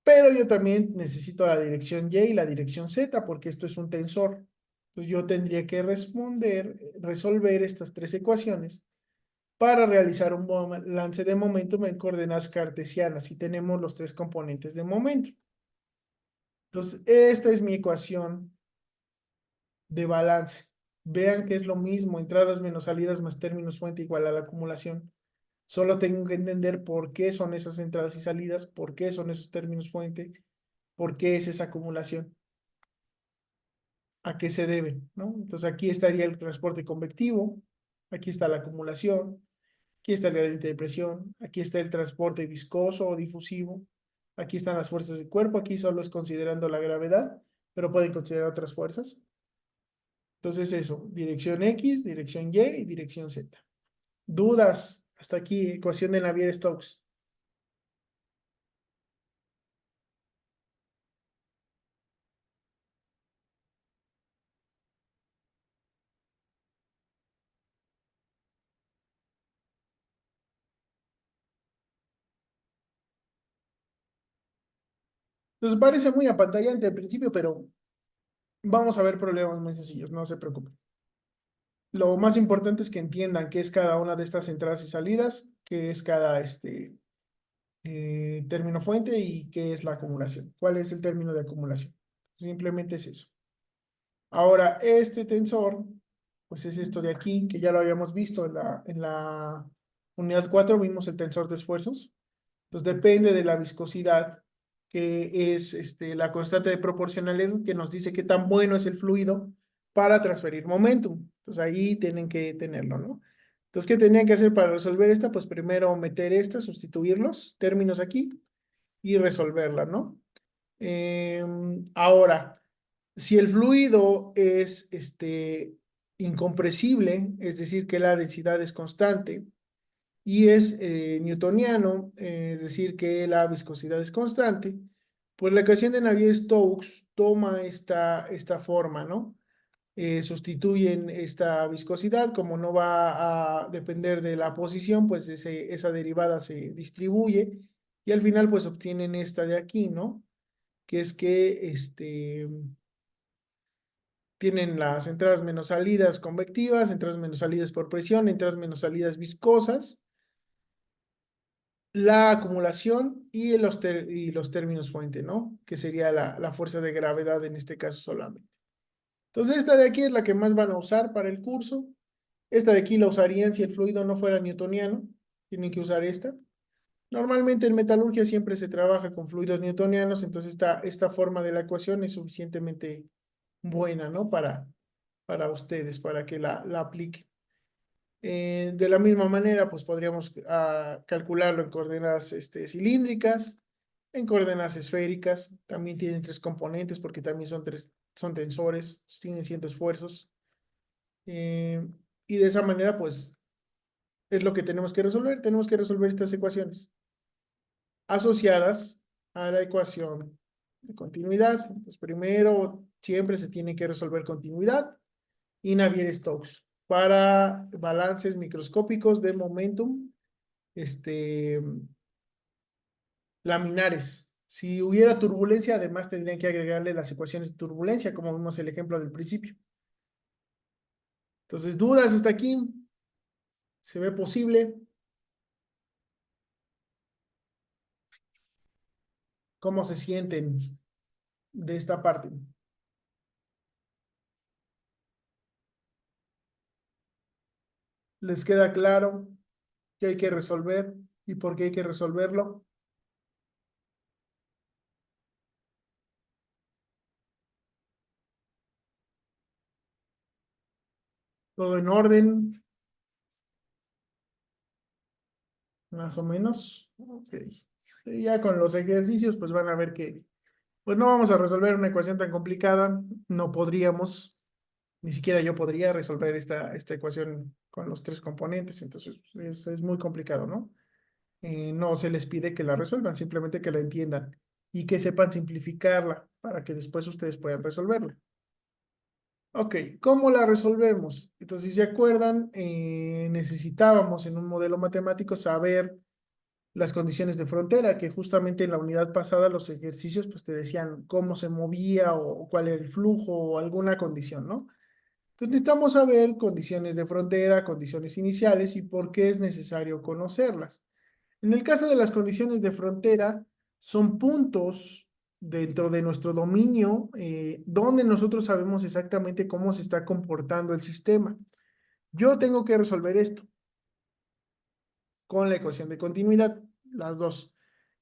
Pero yo también necesito la dirección Y y la dirección Z porque esto es un tensor. Entonces yo tendría que resolver estas tres ecuaciones para realizar un balance de momentum en coordenadas cartesianas y tenemos los tres componentes de momento. Entonces, esta es mi ecuación de balance. Vean que es lo mismo, entradas menos salidas más términos fuente igual a la acumulación. Solo tengo que entender por qué son esas entradas y salidas, por qué son esos términos fuente, por qué es esa acumulación, a qué se deben, ¿no? Entonces aquí estaría el transporte convectivo, aquí está la acumulación, aquí está el gradiente de presión, aquí está el transporte viscoso o difusivo, aquí están las fuerzas del cuerpo, aquí solo es considerando la gravedad, pero pueden considerar otras fuerzas. Entonces eso, dirección X, dirección Y y dirección Z. ¿Dudas? Hasta aquí, ecuación de Navier-Stokes. Entonces parece muy apantallante al principio, pero vamos a ver problemas muy sencillos, no se preocupen. Lo más importante es que entiendan qué es cada una de estas entradas y salidas, qué es cada término fuente y qué es la acumulación. ¿Cuál es el término de acumulación? Simplemente es eso. Ahora, este tensor, pues es esto de aquí, que ya lo habíamos visto en la unidad 4, vimos el tensor de esfuerzos. Pues depende de la viscosidad, que es la constante de proporcionalidad que nos dice qué tan bueno es el fluido para transferir momentum. Entonces ahí tienen que tenerlo, ¿no? Entonces, ¿qué tenían que hacer para resolver esta? Pues primero meter esta, sustituirlos, términos aquí, y resolverla, ¿no? Ahora, si el fluido es incompresible, es decir, que la densidad es constante, y es newtoniano, es decir, que la viscosidad es constante, pues la ecuación de Navier-Stokes toma esta forma, ¿no? Sustituyen esta viscosidad, como no va a depender de la posición, pues esa derivada se distribuye y al final pues obtienen esta de aquí, ¿no? Que es que tienen las entradas menos salidas convectivas, entradas menos salidas por presión, entradas menos salidas viscosas, la acumulación y los términos fuente, ¿no? Que sería la fuerza de gravedad en este caso solamente. Entonces esta de aquí es la que más van a usar para el curso. Esta de aquí la usarían si el fluido no fuera newtoniano. Tienen que usar esta. Normalmente en metalurgia siempre se trabaja con fluidos newtonianos, entonces esta forma de la ecuación es suficientemente buena, ¿no? Para ustedes, para que la apliquen. De la misma manera, pues podríamos calcularlo en coordenadas cilíndricas, en coordenadas esféricas. También tienen tres componentes porque también son tensores, tienen siendo esfuerzos. Y de esa manera, pues es lo que tenemos que resolver. Tenemos que resolver estas ecuaciones asociadas a la ecuación de continuidad. Entonces, primero siempre se tiene que resolver continuidad y Navier-Stokes para balances microscópicos de momentum laminares. Si hubiera turbulencia, además tendrían que agregarle las ecuaciones de turbulencia, como vimos el ejemplo del principio. Entonces, dudas hasta aquí. ¿Se ve posible? ¿Cómo se sienten de esta parte? ¿Les queda claro qué hay que resolver y por qué hay que resolverlo? ¿Todo en orden? Más o menos. Ok. Y ya con los ejercicios, pues van a ver que, pues no vamos a resolver una ecuación tan complicada. No podríamos, ni siquiera yo podría resolver esta ecuación con los tres componentes. Entonces, es muy complicado, ¿no? No se les pide que la resuelvan, simplemente que la entiendan y que sepan simplificarla para que después ustedes puedan resolverla. Ok, ¿cómo la resolvemos? Entonces, si se acuerdan, necesitábamos en un modelo matemático saber las condiciones de frontera, que justamente en la unidad pasada los ejercicios pues te decían cómo se movía o cuál era el flujo o alguna condición, ¿no? Entonces necesitamos saber condiciones de frontera, condiciones iniciales y por qué es necesario conocerlas. En el caso de las condiciones de frontera, son puntos dentro de nuestro dominio donde nosotros sabemos exactamente cómo se está comportando el sistema. Yo tengo que resolver esto con la ecuación de continuidad, las dos.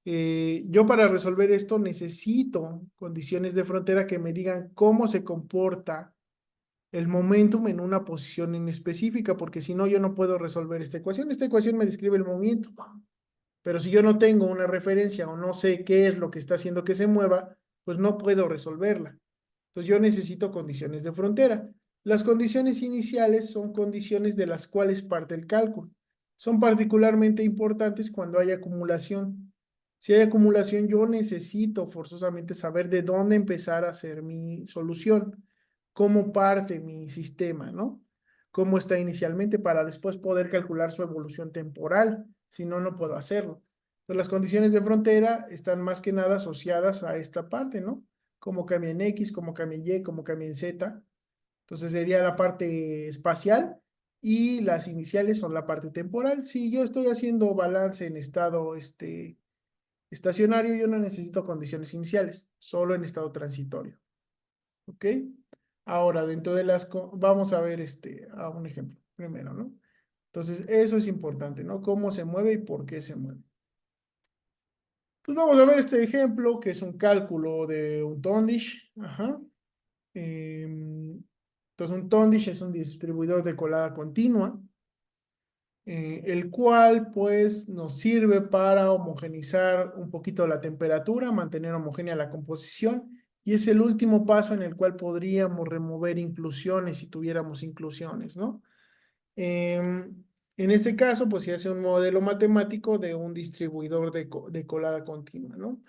Yo para resolver esto necesito condiciones de frontera que me digan cómo se comporta el momentum en una posición en específica, porque si no, yo no puedo resolver esta ecuación. Esta ecuación me describe el movimiento. Pero si yo no tengo una referencia o no sé qué es lo que está haciendo que se mueva, pues no puedo resolverla. Entonces yo necesito condiciones de frontera. Las condiciones iniciales son condiciones de las cuales parte el cálculo. Son particularmente importantes cuando hay acumulación. Si hay acumulación, yo necesito forzosamente saber de dónde empezar a hacer mi solución, cómo parte mi sistema, ¿no? Cómo está inicialmente para después poder calcular su evolución temporal. Si no, no puedo hacerlo. Pues las condiciones de frontera están más que nada asociadas a esta parte, ¿no? Cómo cambia en X, cómo cambia en Y, cómo cambia en Z. Entonces sería la parte espacial y las iniciales son la parte temporal. Si yo estoy haciendo balance en estado estacionario, yo no necesito condiciones iniciales, solo en estado transitorio. ¿Ok? Ahora, dentro de vamos a ver a un ejemplo primero, ¿no? Entonces, eso es importante, ¿no? Cómo se mueve y por qué se mueve. Pues vamos a ver este ejemplo, que es un cálculo de un Tondish. Ajá. Entonces, un Tondish es un distribuidor de colada continua. el cual pues nos sirve para homogeneizar un poquito la temperatura, mantener homogénea la composición, y es el último paso en el cual podríamos remover inclusiones si tuviéramos inclusiones, ¿no? En este caso, pues se hace un modelo matemático de un distribuidor de colada continua, ¿no?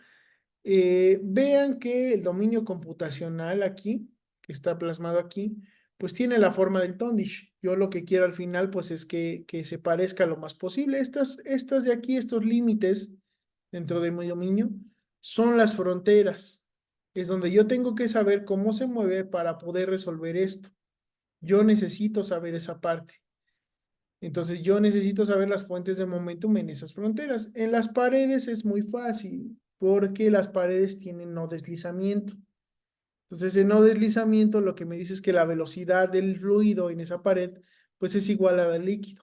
Vean que el dominio computacional aquí, que está plasmado aquí, pues tiene la forma del Tondish. Yo lo que quiero al final, pues es que se parezca lo más posible. Estas de aquí, estos límites dentro de mi dominio, son las fronteras. Es donde yo tengo que saber cómo se mueve para poder resolver esto. Yo necesito saber esa parte. Entonces yo necesito saber las fuentes de momentum en esas fronteras. En las paredes es muy fácil porque las paredes tienen no deslizamiento. Entonces en no deslizamiento lo que me dice es que la velocidad del fluido en esa pared pues es igual a la del líquido.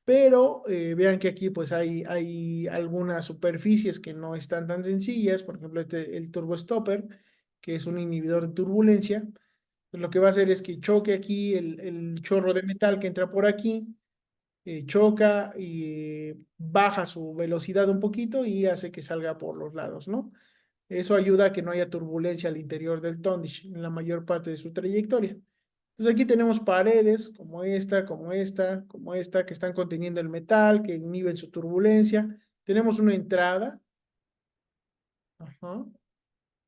Pero vean que aquí pues hay algunas superficies que no están tan sencillas. Por ejemplo, el turbo stopper, que es un inhibidor de turbulencia, pues lo que va a hacer es que choque aquí el chorro de metal que entra por aquí, choca y baja su velocidad un poquito y hace que salga por los lados, ¿no? Eso ayuda a que no haya turbulencia al interior del Tondish en la mayor parte de su trayectoria. Entonces aquí tenemos paredes como esta, como esta, como esta, que están conteniendo el metal, que inhiben su turbulencia. Tenemos una entrada, ajá,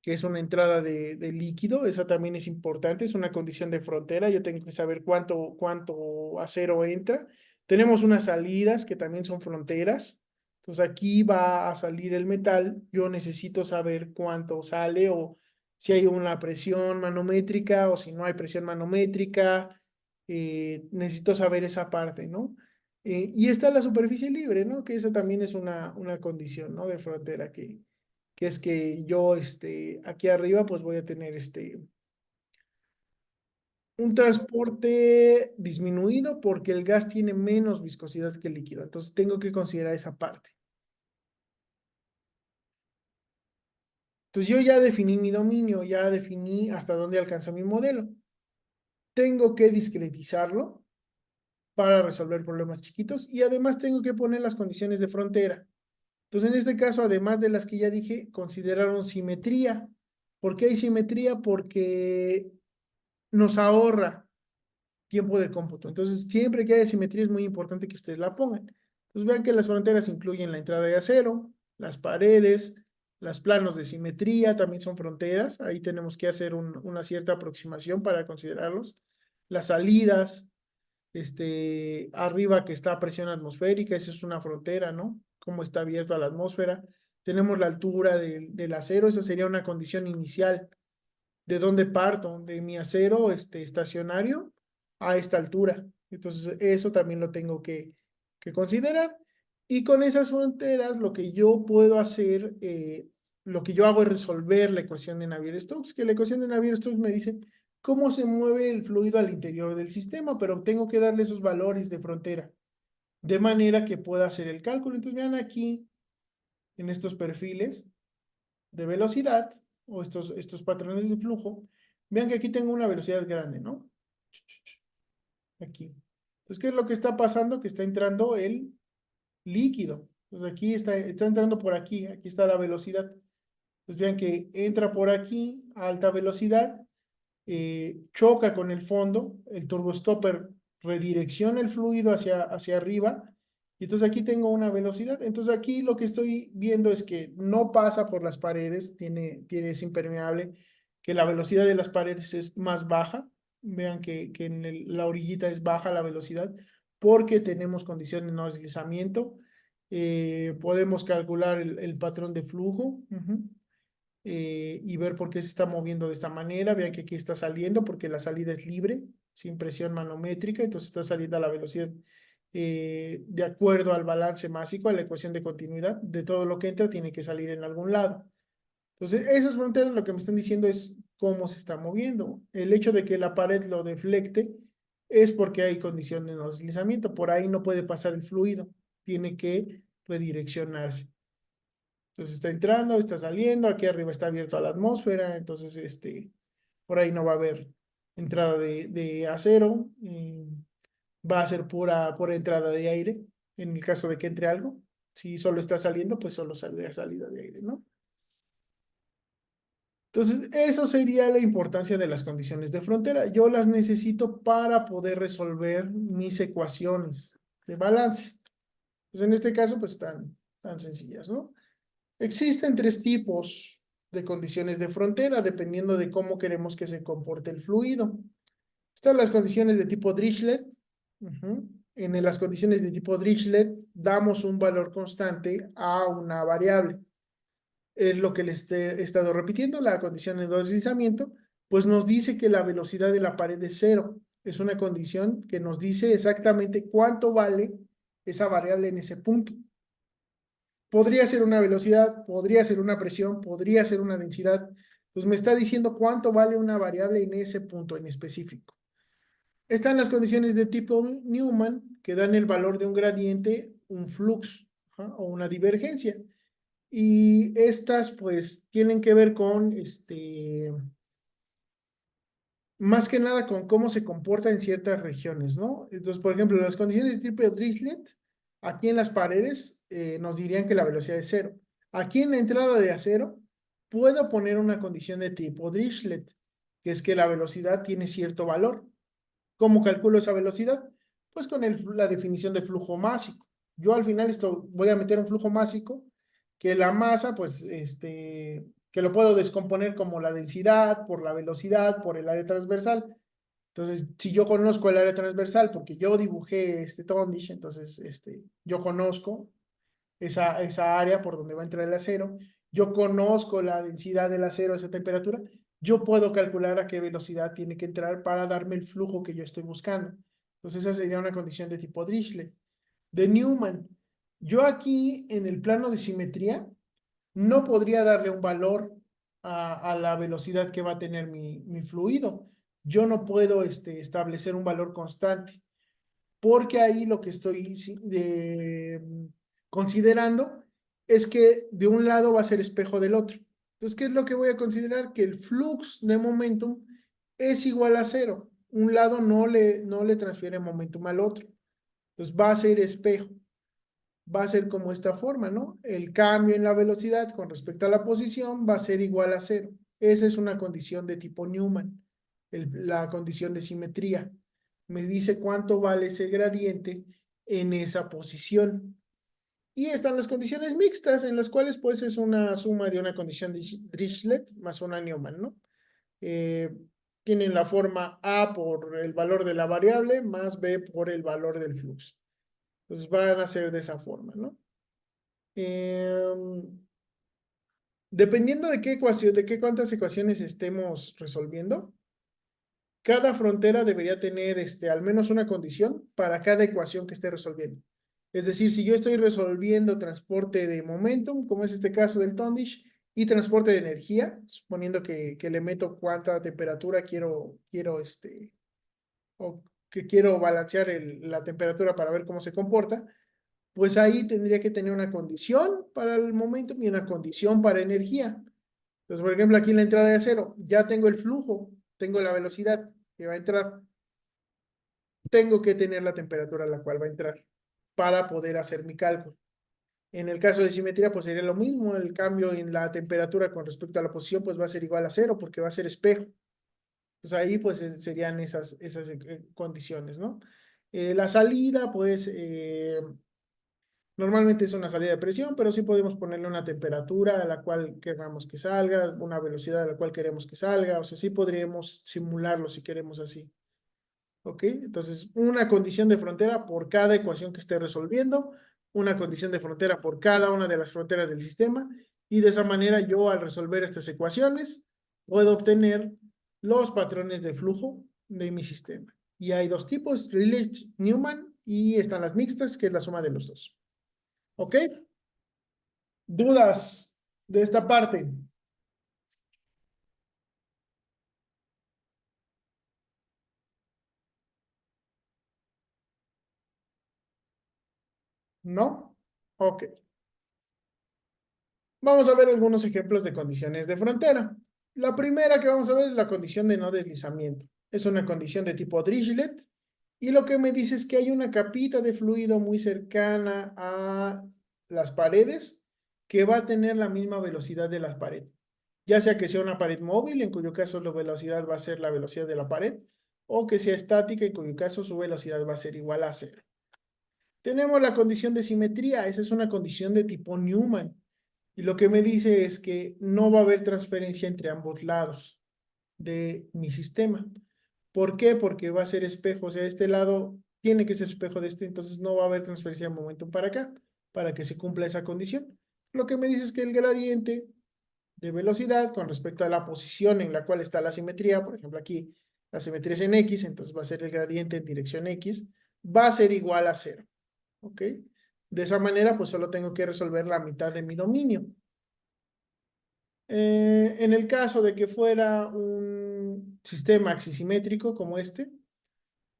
que es una entrada de líquido, esa también es importante, es una condición de frontera, yo tengo que saber cuánto acero entra. Tenemos unas salidas que también son fronteras, entonces aquí va a salir el metal, yo necesito saber cuánto sale o si hay una presión manométrica o si no hay presión manométrica, necesito saber esa parte, ¿no? Y está la superficie libre, ¿no? Que esa también es una condición, ¿no? De frontera que es que yo, aquí arriba, pues voy a tener, un transporte disminuido porque el gas tiene menos viscosidad que el líquido. Entonces, tengo que considerar esa parte. Entonces, yo ya definí mi dominio, ya definí hasta dónde alcanza mi modelo. Tengo que discretizarlo para resolver problemas chiquitos y además tengo que poner las condiciones de frontera. Entonces, en este caso, además de las que ya dije, consideraron simetría. ¿Por qué hay simetría? Porque nos ahorra tiempo de cómputo. Entonces, siempre que haya simetría es muy importante que ustedes la pongan. Entonces, vean que las fronteras incluyen la entrada de acero, las paredes, los planos de simetría también son fronteras. Ahí tenemos que hacer una cierta aproximación para considerarlos. Las salidas, arriba que está a presión atmosférica, esa es una frontera, ¿no? Cómo está abierto a la atmósfera. Tenemos la altura del acero, esa sería una condición inicial. ¿De dónde parto? De mi acero estacionario a esta altura. Entonces, eso también lo tengo que considerar. Y con esas fronteras, lo que yo puedo hacer, lo que yo hago es resolver la ecuación de Navier-Stokes, que la ecuación de Navier-Stokes me dice cómo se mueve el fluido al interior del sistema, pero tengo que darle esos valores de frontera, de manera que pueda hacer el cálculo. Entonces, vean aquí, en estos perfiles de velocidad, o estos patrones de flujo, vean que aquí tengo una velocidad grande, ¿no? Aquí. Entonces, ¿qué es lo que está pasando? Que está entrando el líquido. Entonces, aquí está entrando por aquí está la velocidad. Entonces, vean que entra por aquí a alta velocidad, choca con el fondo, el turbostopper redirecciona el fluido hacia arriba, y entonces aquí tengo una velocidad. Entonces aquí lo que estoy viendo es que no pasa por las paredes, es impermeable, que la velocidad de las paredes es más baja. Vean que en la orillita es baja la velocidad porque tenemos condiciones de no deslizamiento. Podemos calcular el patrón de flujo. Y ver por qué se está moviendo de esta manera. Vean que aquí está saliendo porque la salida es libre, sin presión manométrica, entonces está saliendo a la velocidad de acuerdo al balance másico, a la ecuación de continuidad. De todo lo que entra tiene que salir en algún lado. Entonces, esas fronteras lo que me están diciendo es cómo se está moviendo. El hecho de que la pared lo deflecte es porque hay condición de no deslizamiento. Por ahí no puede pasar el fluido, tiene que redireccionarse. Entonces está entrando, está saliendo, aquí arriba está abierto a la atmósfera, entonces por ahí no va a haber entrada de acero, va a ser pura entrada de aire. en el caso de que entre algo. Si solo está saliendo, pues solo saldría salida de aire, ¿no? Entonces, eso sería la importancia de las condiciones de frontera. Yo las necesito para poder resolver mis ecuaciones de balance. Pues en este caso, pues tan sencillas, ¿no? Existen tres tipos de condiciones de frontera, dependiendo de cómo queremos que se comporte el fluido. Están las condiciones de tipo Dirichlet. En las condiciones de tipo Dirichlet, damos un valor constante a una variable. Es lo que les he estado repitiendo, la condición de deslizamiento, pues nos dice que la velocidad de la pared es cero. Es una condición que nos dice exactamente cuánto vale esa variable en ese punto. Podría ser una velocidad, podría ser una presión, podría ser una densidad. Pues me está diciendo cuánto vale una variable en ese punto en específico. Están las condiciones de tipo Newman que dan el valor de un gradiente, un flux o una divergencia. Y estas pues tienen que ver con más que nada con cómo se comporta en ciertas regiones, ¿no? Entonces, por ejemplo, las condiciones de tipo Dirichlet, aquí en las paredes nos dirían que la velocidad es cero. Aquí en la entrada de acero, puedo poner una condición de tipo Dirichlet, que es que la velocidad tiene cierto valor. ¿Cómo calculo esa velocidad? Pues con la definición de flujo másico. Yo al final voy a meter un flujo másico que la masa, pues, que lo puedo descomponer como la densidad, por la velocidad, por el área transversal. Entonces, si yo conozco el área transversal, porque yo dibujé este Tondish, entonces, yo conozco esa área por donde va a entrar el acero, yo conozco la densidad del acero a esa temperatura, yo puedo calcular a qué velocidad tiene que entrar para darme el flujo que yo estoy buscando. Entonces, esa sería una condición de tipo Dirichlet. De Newman, yo aquí en el plano de simetría no podría darle un valor a la velocidad que va a tener mi fluido. Yo no puedo establecer un valor constante, porque ahí lo que estoy considerando es que de un lado va a ser espejo del otro. Entonces, ¿qué es lo que voy a considerar? Que el flux de momentum es igual a cero. Un lado no le transfiere momentum al otro. Entonces, va a ser espejo. Va a ser como esta forma, ¿no? El cambio en la velocidad con respecto a la posición va a ser igual a cero. Esa es una condición de tipo Newman, la condición de simetría. Me dice cuánto vale ese gradiente en esa posición. Y están las condiciones mixtas, en las cuales pues es una suma de una condición de Dirichlet más una Newman, ¿no? Tienen la forma A por el valor de la variable más B por el valor del flujo. Entonces van a ser de esa forma, ¿no? Dependiendo de qué ecuación, de qué cuántas ecuaciones estemos resolviendo, cada frontera debería tener al menos una condición para cada ecuación que esté resolviendo. Es decir, si yo estoy resolviendo transporte de momentum, como es este caso del Tondish, y transporte de energía, suponiendo que le meto cuánta temperatura o que quiero balancear la temperatura para ver cómo se comporta, pues ahí tendría que tener una condición para el momentum y una condición para energía. Entonces, por ejemplo, aquí en la entrada de acero, ya tengo el flujo, tengo la velocidad que va a entrar, tengo que tener la temperatura a la cual va a entrar para poder hacer mi cálculo. En el caso de simetría, pues sería lo mismo, el cambio en la temperatura con respecto a la posición, pues va a ser igual a cero porque va a ser espejo. Entonces ahí pues serían esas condiciones, ¿no? La salida, pues normalmente es una salida de presión, pero sí podemos ponerle una temperatura a la cual queramos que salga, una velocidad a la cual queremos que salga, o sea, sí podríamos simularlo si queremos así. ¿Ok? Entonces, una condición de frontera por cada ecuación que esté resolviendo, una condición de frontera por cada una de las fronteras del sistema, y de esa manera yo al resolver estas ecuaciones puedo obtener los patrones de flujo de mi sistema. Y hay dos tipos, Rayleigh-Newman, y están las mixtas, que es la suma de los dos. ¿Ok? ¿Dudas de esta parte? ¿No? Ok. Vamos a ver algunos ejemplos de condiciones de frontera. La primera que vamos a ver es la condición de no deslizamiento. Es una condición de tipo Dirichlet Y lo que me dice es que hay una capita de fluido muy cercana a las paredes que va a tener la misma velocidad de la pared. Ya sea que sea una pared móvil, en cuyo caso la velocidad va a ser la velocidad de la pared, o que sea estática, en cuyo caso su velocidad va a ser igual a cero. Tenemos la condición de simetría, esa es una condición de tipo Newman. Y lo que me dice es que no va a haber transferencia entre ambos lados de mi sistema. ¿Por qué? Porque va a ser espejo, o sea, este lado tiene que ser espejo de este, entonces no va a haber transferencia de momento para acá, para que se cumpla esa condición. Lo que me dice es que el gradiente de velocidad con respecto a la posición en la cual está la simetría, por ejemplo, aquí la simetría es en X, entonces va a ser el gradiente en dirección X, va a ser igual a cero, ¿ok? De esa manera, pues solo tengo que resolver la mitad de mi dominio. En el caso de que fuera un sistema axisimétrico como este,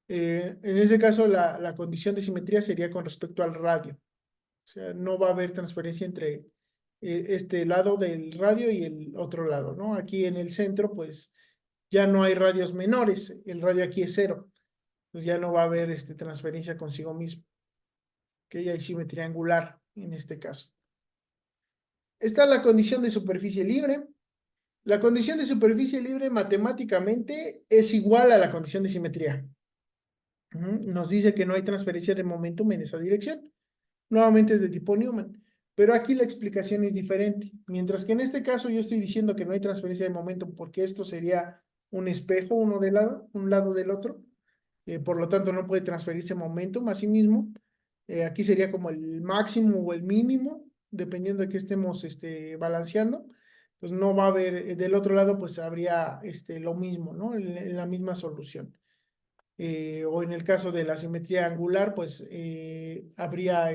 en ese caso la condición de simetría sería con respecto al radio. O sea, no va a haber transferencia entre este lado del radio y el otro lado, ¿no? Aquí en el centro, pues ya no hay radios menores, el radio aquí es cero, pues ya no va a haber transferencia consigo mismo, que ya hay simetría angular en este caso. Está la condición de superficie libre. La condición de superficie libre matemáticamente es igual a la condición de simetría. Nos dice que no hay transferencia de momentum en esa dirección. Nuevamente es de tipo Newman. Pero aquí la explicación es diferente. Mientras que en este caso yo estoy diciendo que no hay transferencia de momentum porque esto sería un espejo uno del lado, un lado del otro. Por lo tanto, no puede transferirse momentum a sí mismo. Aquí sería como el máximo o el mínimo, dependiendo de qué estemos balanceando. Pues no va a haber, del otro lado, pues habría lo mismo, ¿no? En la misma solución. O en el caso de la simetría angular, pues habría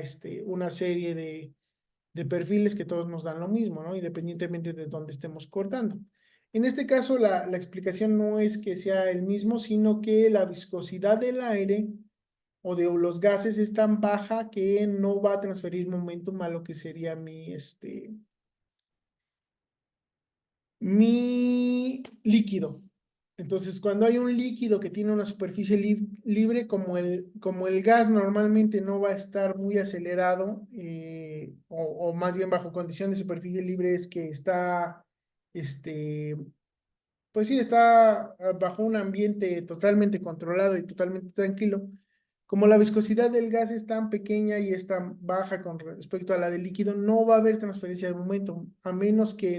una serie de perfiles que todos nos dan lo mismo, ¿no? Independientemente de dónde estemos cortando. En este caso, la explicación no es que sea el mismo, sino que la viscosidad del aire o de los gases es tan baja que no va a transferir momentum a lo que sería mi líquido. Entonces, cuando hay un líquido que tiene una superficie libre, como el gas normalmente no va a estar muy acelerado, o más bien bajo condición de superficie libre, es que está, pues sí, está bajo un ambiente totalmente controlado y totalmente tranquilo. Como la viscosidad del gas es tan pequeña y es tan baja con respecto a la del líquido, no va a haber transferencia de momento, a menos que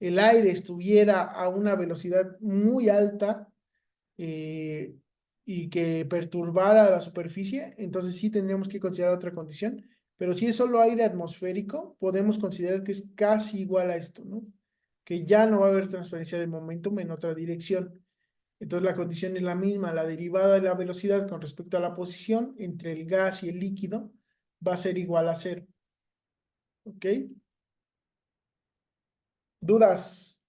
el aire estuviera a una velocidad muy alta eh, y que perturbara la superficie, entonces sí tendríamos que considerar otra condición. Pero si es solo aire atmosférico, podemos considerar que es casi igual a esto, ¿no? Que ya no va a haber transferencia de momentum en otra dirección. Entonces la condición es la misma, la derivada de la velocidad con respecto a la posición entre el gas y el líquido va a ser igual a cero. ¿Ok? ¿Dudas?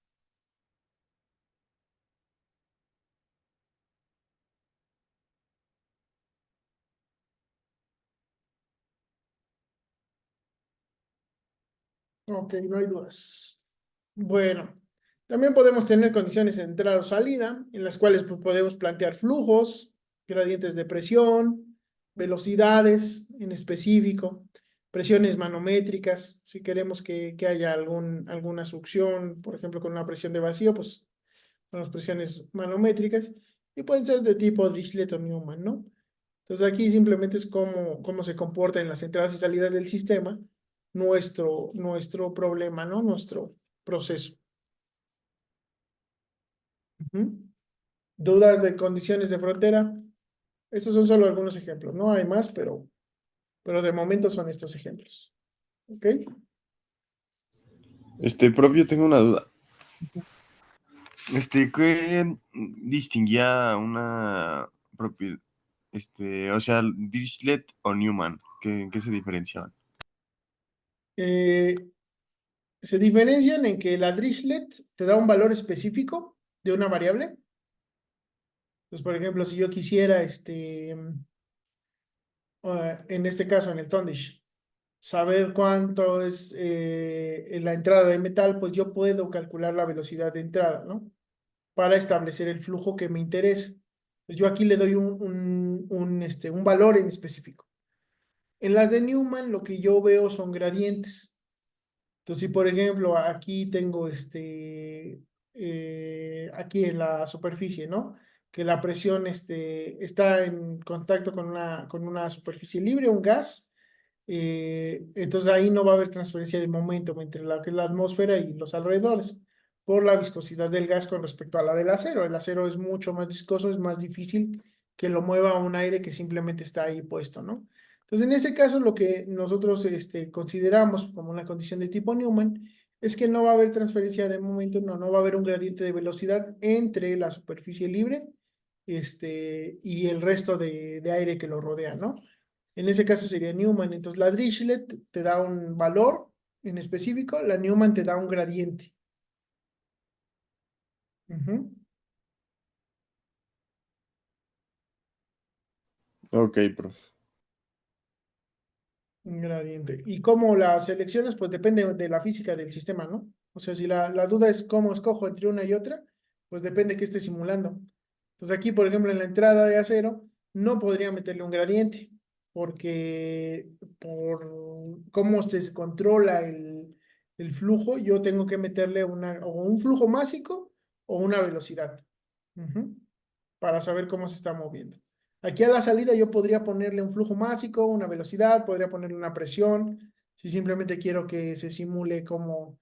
Ok, no hay dudas. Bueno, también podemos tener condiciones de entrada o salida, en las cuales pues, podemos plantear flujos, gradientes de presión, velocidades en específico, presiones manométricas, si queremos que haya alguna succión, por ejemplo, con una presión de vacío, pues con las presiones manométricas, y pueden ser de tipo Dirichlet o Newman, ¿no? Entonces aquí simplemente es cómo se comporta en las entradas y salidas del sistema nuestro problema, ¿no? Nuestro proceso. Ujú. Dudas de condiciones de frontera. Estos son solo algunos ejemplos, no hay más, pero de momento son estos ejemplos. ¿Ok? Profe, yo tengo una duda. ¿Qué distinguía una propiedad? O sea, Dirichlet o Newman, ¿en qué se diferenciaban? Eh, Se diferencian en que la Dirichlet te da un valor específico de una variable. Pues, por ejemplo, si yo quisiera, en este caso, en el Tundish, saber cuánto es la entrada de metal, pues yo puedo calcular la velocidad de entrada, ¿no? Para establecer el flujo que me interesa. Pues yo aquí le doy un valor en específico. En las de Newman lo que yo veo son gradientes. Entonces, si por ejemplo aquí tengo aquí en la superficie, ¿no? Que la presión está en contacto con una superficie libre, un gas, entonces ahí no va a haber transferencia de momento entre la, que es la atmósfera y los alrededores, por la viscosidad del gas con respecto a la del acero. El acero es mucho más viscoso, es más difícil que lo mueva un aire que simplemente está ahí puesto, ¿no? Entonces, en ese caso, lo que nosotros consideramos como una condición de tipo Newman es que no va a haber transferencia de momento, no va a haber un gradiente de velocidad entre la superficie libre y el resto de aire que lo rodea, ¿no? En ese caso sería Newman. Entonces, la Dirichlet te da un valor en específico, la Newman te da un gradiente. Ujú. Ok, profe. Un gradiente. ¿Y cómo la seleccionas? Pues depende de la física del sistema, ¿no? O sea, si la duda es cómo escojo entre una y otra, pues depende que esté simulando. Entonces aquí, por ejemplo, en la entrada de acero, no podría meterle un gradiente, porque por cómo se controla el flujo, yo tengo que meterle o un flujo másico o una velocidad. Ujú, para saber cómo se está moviendo. Aquí a la salida yo podría ponerle un flujo másico, una velocidad, podría ponerle una presión, si simplemente quiero que se simule cómo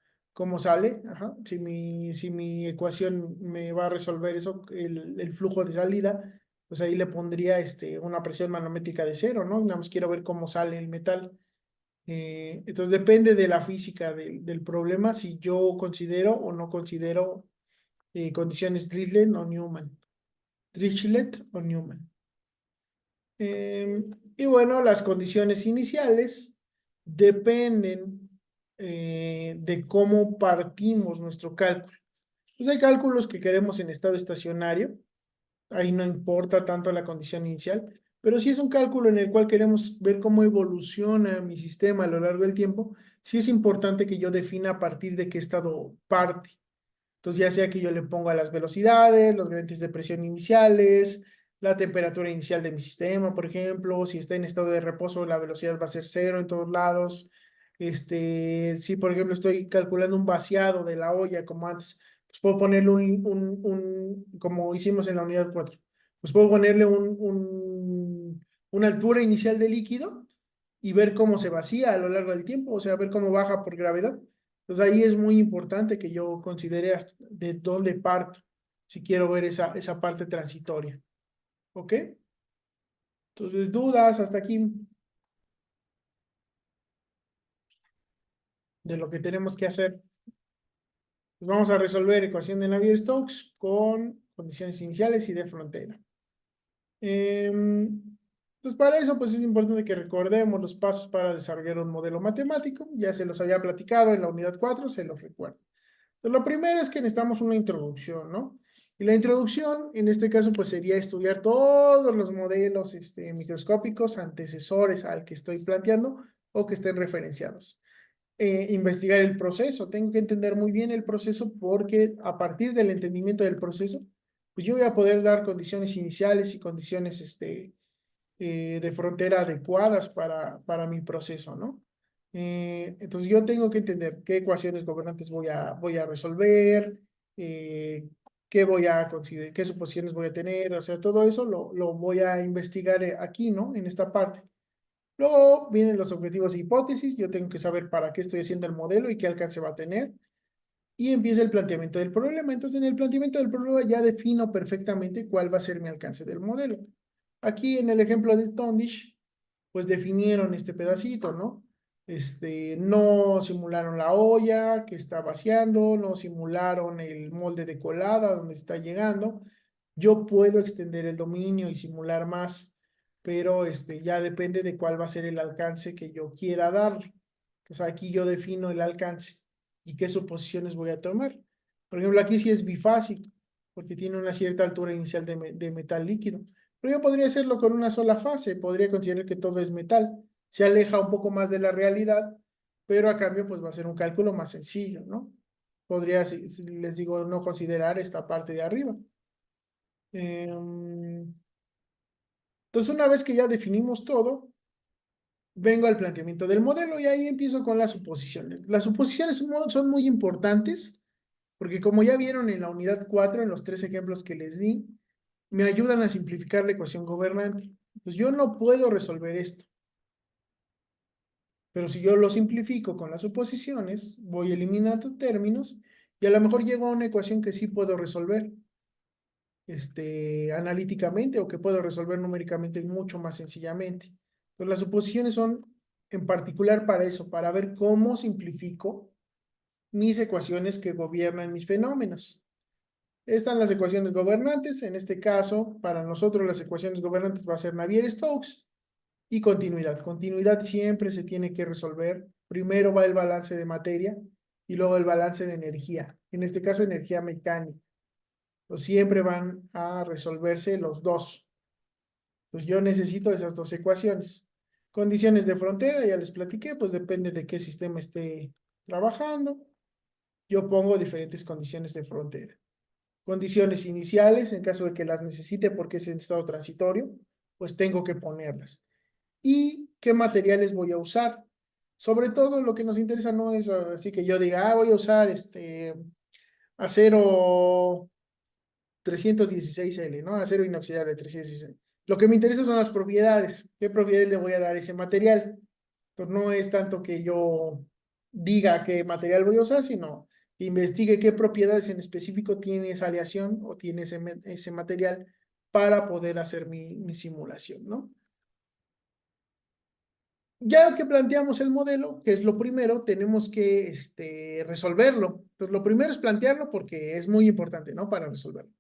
sale. Ajá. Si mi ecuación me va a resolver eso, el flujo de salida, pues ahí le pondría una presión manométrica de cero, ¿no? Nada más quiero ver cómo sale el metal. Entonces depende de la física del problema si yo considero o no considero condiciones Dirichlet o Newman. Dirichlet o Newman. Y bueno, las condiciones iniciales dependen de cómo partimos nuestro cálculo. Pues hay cálculos que queremos en estado estacionario, ahí no importa tanto la condición inicial, pero si es un cálculo en el cual queremos ver cómo evoluciona mi sistema a lo largo del tiempo, sí es importante que yo defina a partir de qué estado parte. Entonces, ya sea que yo le ponga las velocidades, los gradientes de presión iniciales, la temperatura inicial de mi sistema, por ejemplo, si está en estado de reposo, la velocidad va a ser cero en todos lados. Si por ejemplo estoy calculando un vaciado de la olla como antes, pues puedo ponerle como hicimos en la unidad 4, pues puedo ponerle una altura inicial de líquido y ver cómo se vacía a lo largo del tiempo, o sea, ver cómo baja por gravedad. Entonces ahí es muy importante que yo considere de dónde parto, si quiero ver esa parte transitoria. ¿Ok? Entonces, dudas hasta aquí de lo que tenemos que hacer. Pues vamos a resolver ecuación de Navier-Stokes con condiciones iniciales y de frontera. Pues para eso, pues es importante que recordemos los pasos para desarrollar un modelo matemático. Ya se los había platicado en la unidad 4, se los recuerdo. Lo primero es que necesitamos una introducción, ¿no? Y la introducción, en este caso, pues sería estudiar todos los modelos microscópicos antecesores al que estoy planteando o que estén referenciados. Investigar el proceso. Tengo que entender muy bien el proceso porque a partir del entendimiento del proceso, pues yo voy a poder dar condiciones iniciales y condiciones de frontera adecuadas para mi proceso, ¿no? Entonces yo tengo que entender qué ecuaciones gobernantes voy a resolver, eh, qué voy a considerar, qué suposiciones voy a tener, o sea, todo eso lo voy a investigar aquí, ¿no? En esta parte. Luego vienen los objetivos e hipótesis, yo tengo que saber para qué estoy haciendo el modelo y qué alcance va a tener. Y empieza el planteamiento del problema. Entonces, en el planteamiento del problema ya defino perfectamente cuál va a ser mi alcance del modelo. Aquí en el ejemplo de Tondish, pues definieron este pedacito, ¿no? No simularon la olla que está vaciando, no simularon el molde de colada donde está llegando. Yo puedo extender el dominio y simular más, pero ya depende de cuál va a ser el alcance que yo quiera darle. Entonces aquí yo defino el alcance y qué suposiciones voy a tomar. Por ejemplo, aquí sí es bifásico, porque tiene una cierta altura inicial de metal líquido. Pero yo podría hacerlo con una sola fase, podría considerar que todo es metal. Se aleja un poco más de la realidad, pero a cambio pues va a ser un cálculo más sencillo, ¿no? Podría, si les digo, no considerar esta parte de arriba. Entonces, una vez que ya definimos todo, vengo al planteamiento del modelo y ahí empiezo con las suposiciones. Las suposiciones son muy importantes porque como ya vieron en la unidad 4, en los 3 ejemplos que les di, me ayudan a simplificar la ecuación gobernante. Pues yo no puedo resolver esto, pero si yo lo simplifico con las suposiciones, voy eliminando términos y a lo mejor llego a una ecuación que sí puedo resolver analíticamente o que puedo resolver numéricamente mucho más sencillamente. Entonces las suposiciones son en particular para eso, para ver cómo simplifico mis ecuaciones que gobiernan mis fenómenos. Están las ecuaciones gobernantes, en este caso, para nosotros las ecuaciones gobernantes va a ser Navier-Stokes y continuidad. Continuidad siempre se tiene que resolver. Primero va el balance de materia y luego el balance de energía. En este caso, energía mecánica. Pues siempre van a resolverse los dos. Pues yo necesito esas dos ecuaciones. Condiciones de frontera, ya les platiqué, pues depende de qué sistema esté trabajando. Yo pongo diferentes condiciones de frontera. Condiciones iniciales, en caso de que las necesite porque es en estado transitorio, pues tengo que ponerlas. ¿Y qué materiales voy a usar? Sobre todo lo que nos interesa no es así que yo diga, voy a usar acero 316L, ¿no? Acero inoxidable 316. Lo que me interesa son las propiedades. ¿Qué propiedades le voy a dar a ese material? Pues no es tanto que yo diga qué material voy a usar, sino que investigue qué propiedades en específico tiene esa aleación o tiene ese material para poder hacer mi simulación, ¿no? Ya que planteamos el modelo, que es lo primero, tenemos que resolverlo. Entonces, lo primero es plantearlo porque es muy importante, ¿no? Para resolverlo.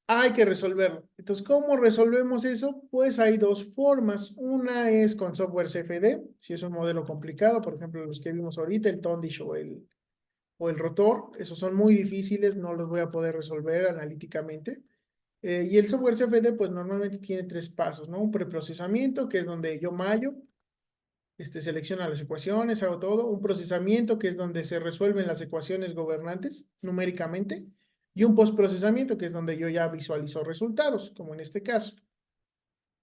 Hay que resolverlo. Entonces, ¿cómo resolvemos eso? Pues hay dos formas. Una es con software CFD, si es un modelo complicado, por ejemplo, los que vimos ahorita, el Tondish o el rotor, esos son muy difíciles, no los voy a poder resolver analíticamente. Y el software CFD, pues normalmente tiene 3 pasos, ¿no? Un preprocesamiento, que es donde yo mallo, selecciona las ecuaciones, hago todo. Un procesamiento, que es donde se resuelven las ecuaciones gobernantes numéricamente. Y un postprocesamiento, que es donde yo ya visualizo resultados, como en este caso.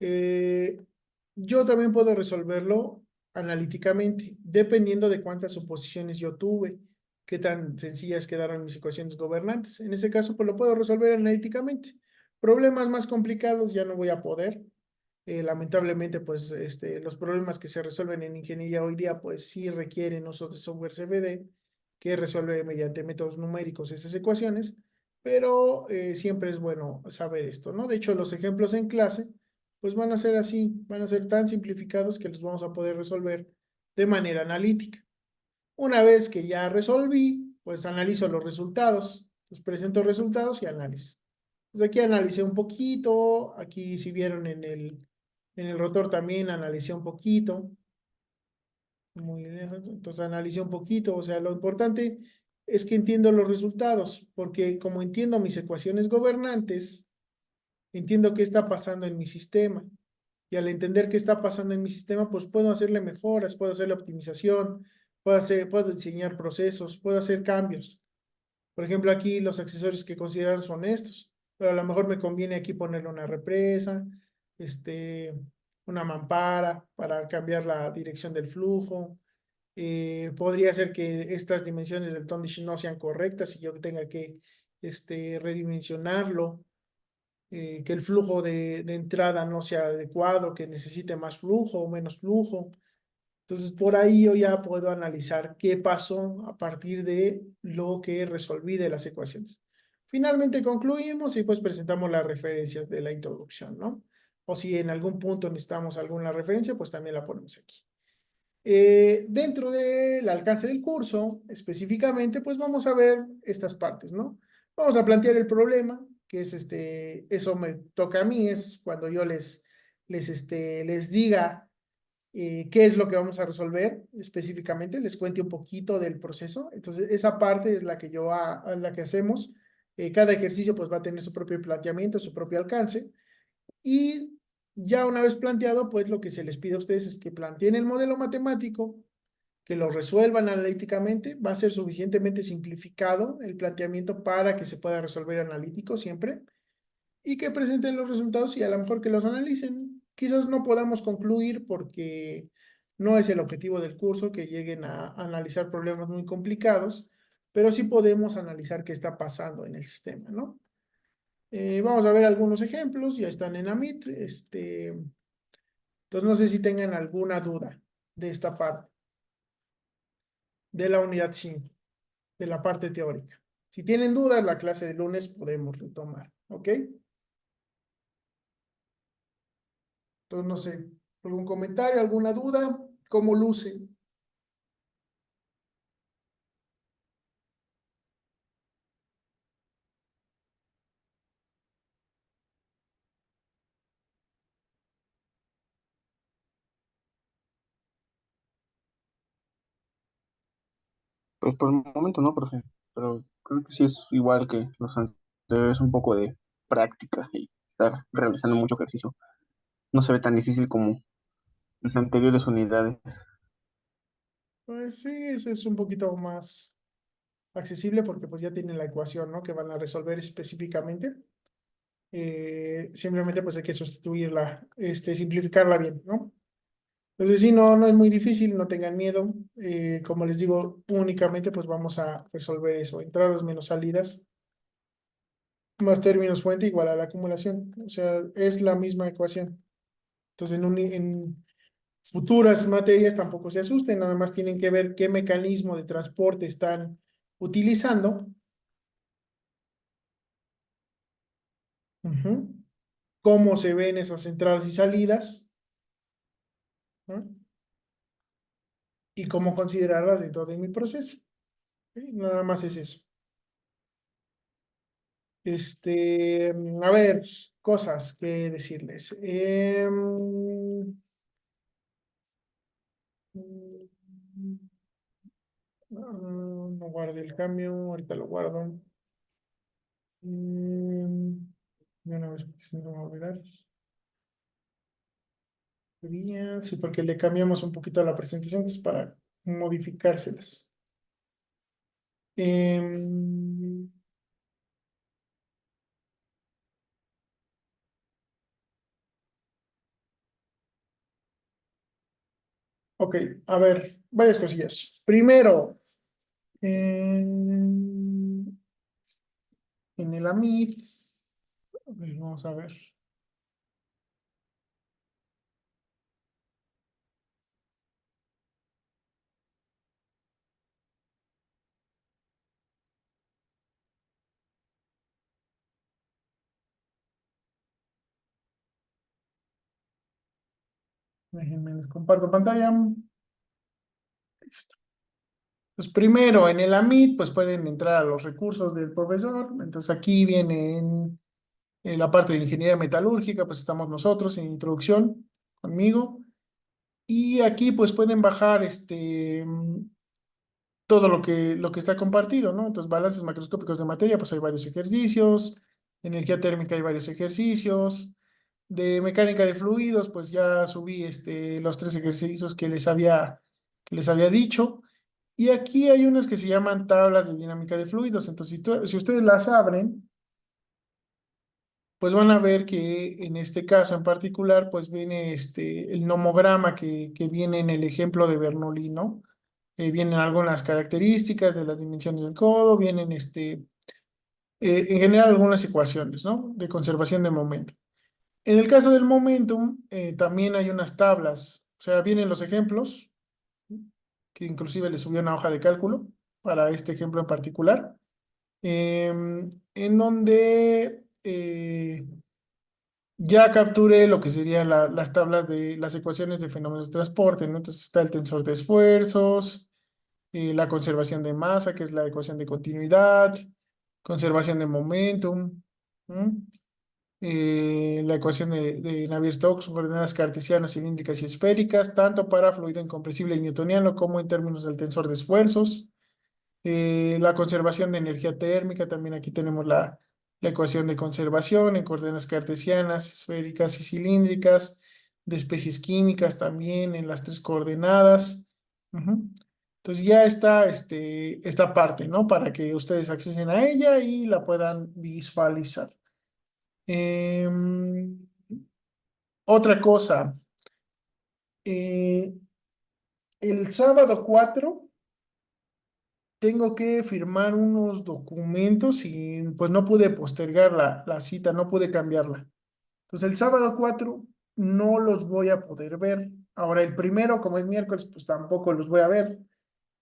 Yo también puedo resolverlo analíticamente, dependiendo de cuántas suposiciones yo tuve, qué tan sencillas quedaron mis ecuaciones gobernantes. En ese caso, pues lo puedo resolver analíticamente. Problemas más complicados ya no voy a poder. Lamentablemente, pues los problemas que se resuelven en ingeniería hoy día, pues sí requieren uso de software CFD, que resuelve mediante métodos numéricos esas ecuaciones, pero siempre es bueno saber esto, ¿no? De hecho, los ejemplos en clase, pues van a ser así, van a ser tan simplificados que los vamos a poder resolver de manera analítica. Una vez que ya resolví, pues analizo los resultados, pues presento resultados y análisis. Entonces aquí analicé un poquito, aquí si vieron en el rotor también analicé un poquito, muy lejos, entonces analicé un poquito, o sea, lo importante es que entiendo los resultados, porque como entiendo mis ecuaciones gobernantes, entiendo qué está pasando en mi sistema, y al entender qué está pasando en mi sistema, pues puedo hacerle mejoras, puedo hacerle optimización, puedo diseñar procesos, puedo hacer cambios. Por ejemplo, aquí los accesorios que consideran son estos, pero a lo mejor me conviene aquí ponerle una represa, una mampara para cambiar la dirección del flujo. Podría ser que estas dimensiones del Tondish no sean correctas y yo tenga que redimensionarlo, que el flujo de entrada no sea adecuado, que necesite más flujo o menos flujo. Entonces, por ahí yo ya puedo analizar qué pasó a partir de lo que resolví de las ecuaciones. Finalmente concluimos y pues presentamos las referencias de la introducción, ¿no? O si en algún punto necesitamos alguna referencia, pues también la ponemos aquí. Dentro del alcance del curso, específicamente, pues vamos a ver estas partes, ¿no? Vamos a plantear el problema, que es eso me toca a mí, es cuando yo les diga qué es lo que vamos a resolver específicamente, les cuente un poquito del proceso. Entonces, esa parte es la que es la que hacemos. Cada ejercicio pues va a tener su propio planteamiento, su propio alcance. Y ya una vez planteado, pues lo que se les pide a ustedes es que planteen el modelo matemático, que lo resuelvan analíticamente. Va a ser suficientemente simplificado el planteamiento para que se pueda resolver analítico siempre. y que presenten los resultados y a lo mejor que los analicen. Quizás no podamos concluir porque no es el objetivo del curso que lleguen a analizar problemas muy complicados, pero sí podemos analizar qué está pasando en el sistema, ¿no? Vamos a ver algunos ejemplos, ya están en Amit. Entonces, no sé si tengan alguna duda de esta parte, de la unidad 5, de la parte teórica. Si tienen dudas, la clase de lunes podemos retomar, ¿ok? Entonces, no sé, algún comentario, alguna duda, ¿cómo luce? Pues por el momento no, profe, pero creo que sí es igual que los anteriores, un poco de práctica y estar realizando mucho ejercicio. No se ve tan difícil como las anteriores unidades. Pues sí, ese es un poquito más accesible porque pues ya tienen la ecuación, ¿no? Que van a resolver específicamente. Simplemente pues hay que sustituirla, simplificarla bien, ¿no? Entonces sí, no, no es muy difícil, no tengan miedo. Como les digo, únicamente pues vamos a resolver eso, entradas menos salidas, más términos fuente igual a la acumulación. O sea, es la misma ecuación. Entonces en futuras materias tampoco se asusten, nada más tienen que ver qué mecanismo de transporte están utilizando. Ujú. Cómo se ven esas entradas y salidas, ¿no? Y cómo considerarlas dentro de mi proceso. ¿Ok? Nada más es eso. A ver, cosas que decirles. No guardé el cambio, ahorita lo guardo. De una vez, porque si no me va a olvidar. Sí, porque le cambiamos un poquito a la presentación entonces, para modificárselas. Em, ok, a ver, varias cosillas. Primero, en, en el AMIT, a ver, vamos a ver. Déjenme, les comparto pantalla. Listo. Pues primero, en el AMIT, pues pueden entrar a los recursos del profesor. Entonces aquí viene en la parte de ingeniería metalúrgica, pues estamos nosotros en introducción conmigo. Y aquí pues pueden bajar todo lo que está compartido, ¿no? Entonces, balances macroscópicos de materia, pues hay varios ejercicios. De energía térmica hay varios ejercicios. De mecánica de fluidos, pues ya subí los 3 ejercicios que les había dicho. Y aquí hay unas que se llaman tablas de dinámica de fluidos. Entonces, si ustedes las abren, pues van a ver que en este caso en particular, pues viene el nomograma que viene en el ejemplo de Bernoulli, ¿no? Vienen algunas características de las dimensiones del codo, vienen en general algunas ecuaciones, ¿no? De conservación de momento. En el caso del momentum, también hay unas tablas, o sea, vienen los ejemplos, que inclusive les subí una hoja de cálculo para este ejemplo en particular, en donde ya capturé lo que serían las tablas de las ecuaciones de fenómenos de transporte, ¿no? Entonces está el tensor de esfuerzos, la conservación de masa, que es la ecuación de continuidad, conservación de momentum, ¿m? La ecuación de Navier-Stokes, coordenadas cartesianas, cilíndricas y esféricas, tanto para fluido incompresible y newtoniano como en términos del tensor de esfuerzos. La conservación de energía térmica, también aquí tenemos la ecuación de conservación en coordenadas cartesianas, esféricas y cilíndricas, de especies químicas también en las 3 coordenadas. Ujú. Entonces ya está esta parte, ¿no? Para que ustedes accesen a ella y la puedan visualizar. Em, Otra cosa, eh, el sábado 4 tengo que firmar unos documentos y pues no pude postergar la cita, no pude cambiarla. Entonces el sábado 4 no los voy a poder ver. Ahora el primero, como es miércoles, pues tampoco los voy a ver.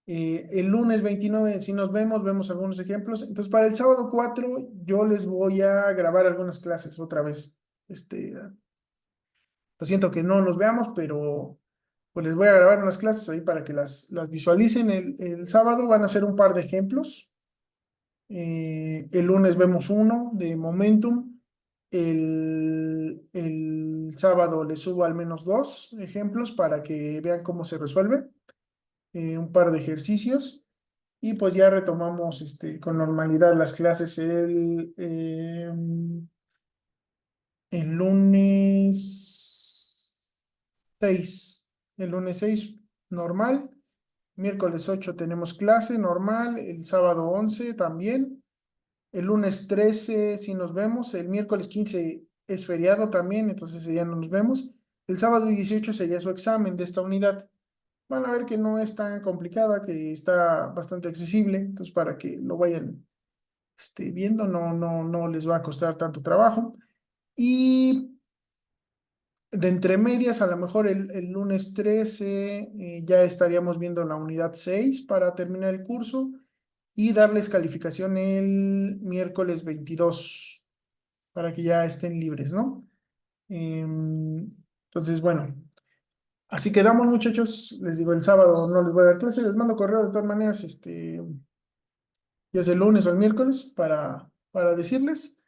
El lunes 29 si nos vemos, vemos algunos ejemplos. Entonces para el sábado 4 yo les voy a grabar algunas clases otra vez. Lo siento que no nos veamos, pero pues les voy a grabar unas clases ahí para que las visualicen. El sábado van a ser un par de ejemplos. El lunes vemos uno de Momentum. El sábado les subo al menos dos ejemplos para que vean cómo se resuelve. Un par de ejercicios. Y pues ya retomamos con normalidad las clases el lunes 6. El lunes 6 normal. Miércoles 8 tenemos clase normal. El sábado 11 también. El lunes 13 sí nos vemos. El miércoles 15 es feriado también, entonces ese día no nos vemos. El sábado 18 sería su examen de esta unidad. Van a ver que no es tan complicada, que está bastante accesible. Entonces, para que lo vayan viendo, no les va a costar tanto trabajo. Y de entre medias, a lo mejor el lunes 13 ya estaríamos viendo la unidad 6 para terminar el curso y darles calificación el miércoles 22 para que ya estén libres, ¿no? Entonces, bueno, así quedamos, muchachos. Les digo, el sábado no les voy a dar clase, les mando correo de todas maneras, ya sea el lunes o el miércoles para decirles.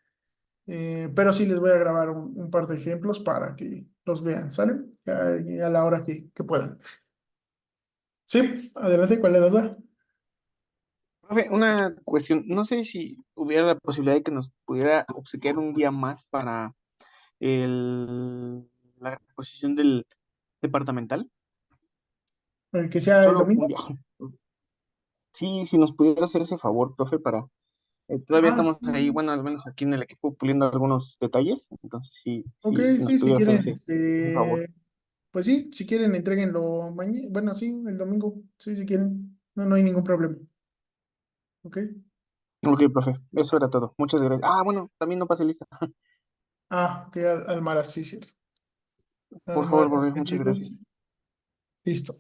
Pero sí les voy a grabar un par de ejemplos para que los vean, ¿sale? A la hora que puedan. Sí, adelante, ¿cuál de las da? Profe, una cuestión, no sé si hubiera la posibilidad de que nos pudiera obsequiar un día más para la exposición del departamental, El que sea el solo un domingo. día. Sí, si nos pudiera hacer ese favor, profe, para... todavía Ah, estamos ahí, bueno, al menos aquí en el equipo puliendo algunos detalles, entonces sí, ok, sí nos sí, si pudiera hacer quieren, ese favor. pues sí, si quieren, entréguenlo mañana. Bueno, sí, el domingo. Sí, si quieren. No hay ningún problema. Ok. Ok, profe, eso era todo. Muchas gracias. Ah, bueno, también no pase lista. Ok, Almaraz, sí, cierto. Por favor, Almaraz, profe, muchas gracias. Rodríguez, listo.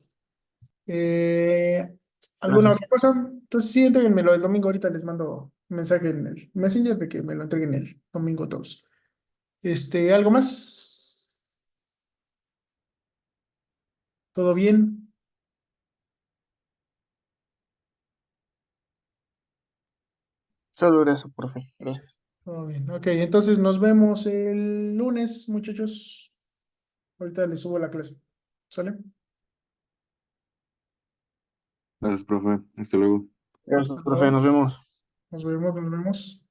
Eh, ¿Alguna Gracias. otra cosa? Entonces sí, entréguenmelo el domingo. Ahorita les mando un mensaje en el Messenger de que me lo entreguen el domingo todos. ¿Algo más? ¿Todo bien? Solo era eso, profe. Gracias. Todo bien. Ok, entonces nos vemos el lunes, muchachos. Ahorita les subo la clase. ¿Sale? Gracias, profe. Hasta luego. Gracias, Hasta profe. luego. Nos vemos. Nos vemos, nos vemos.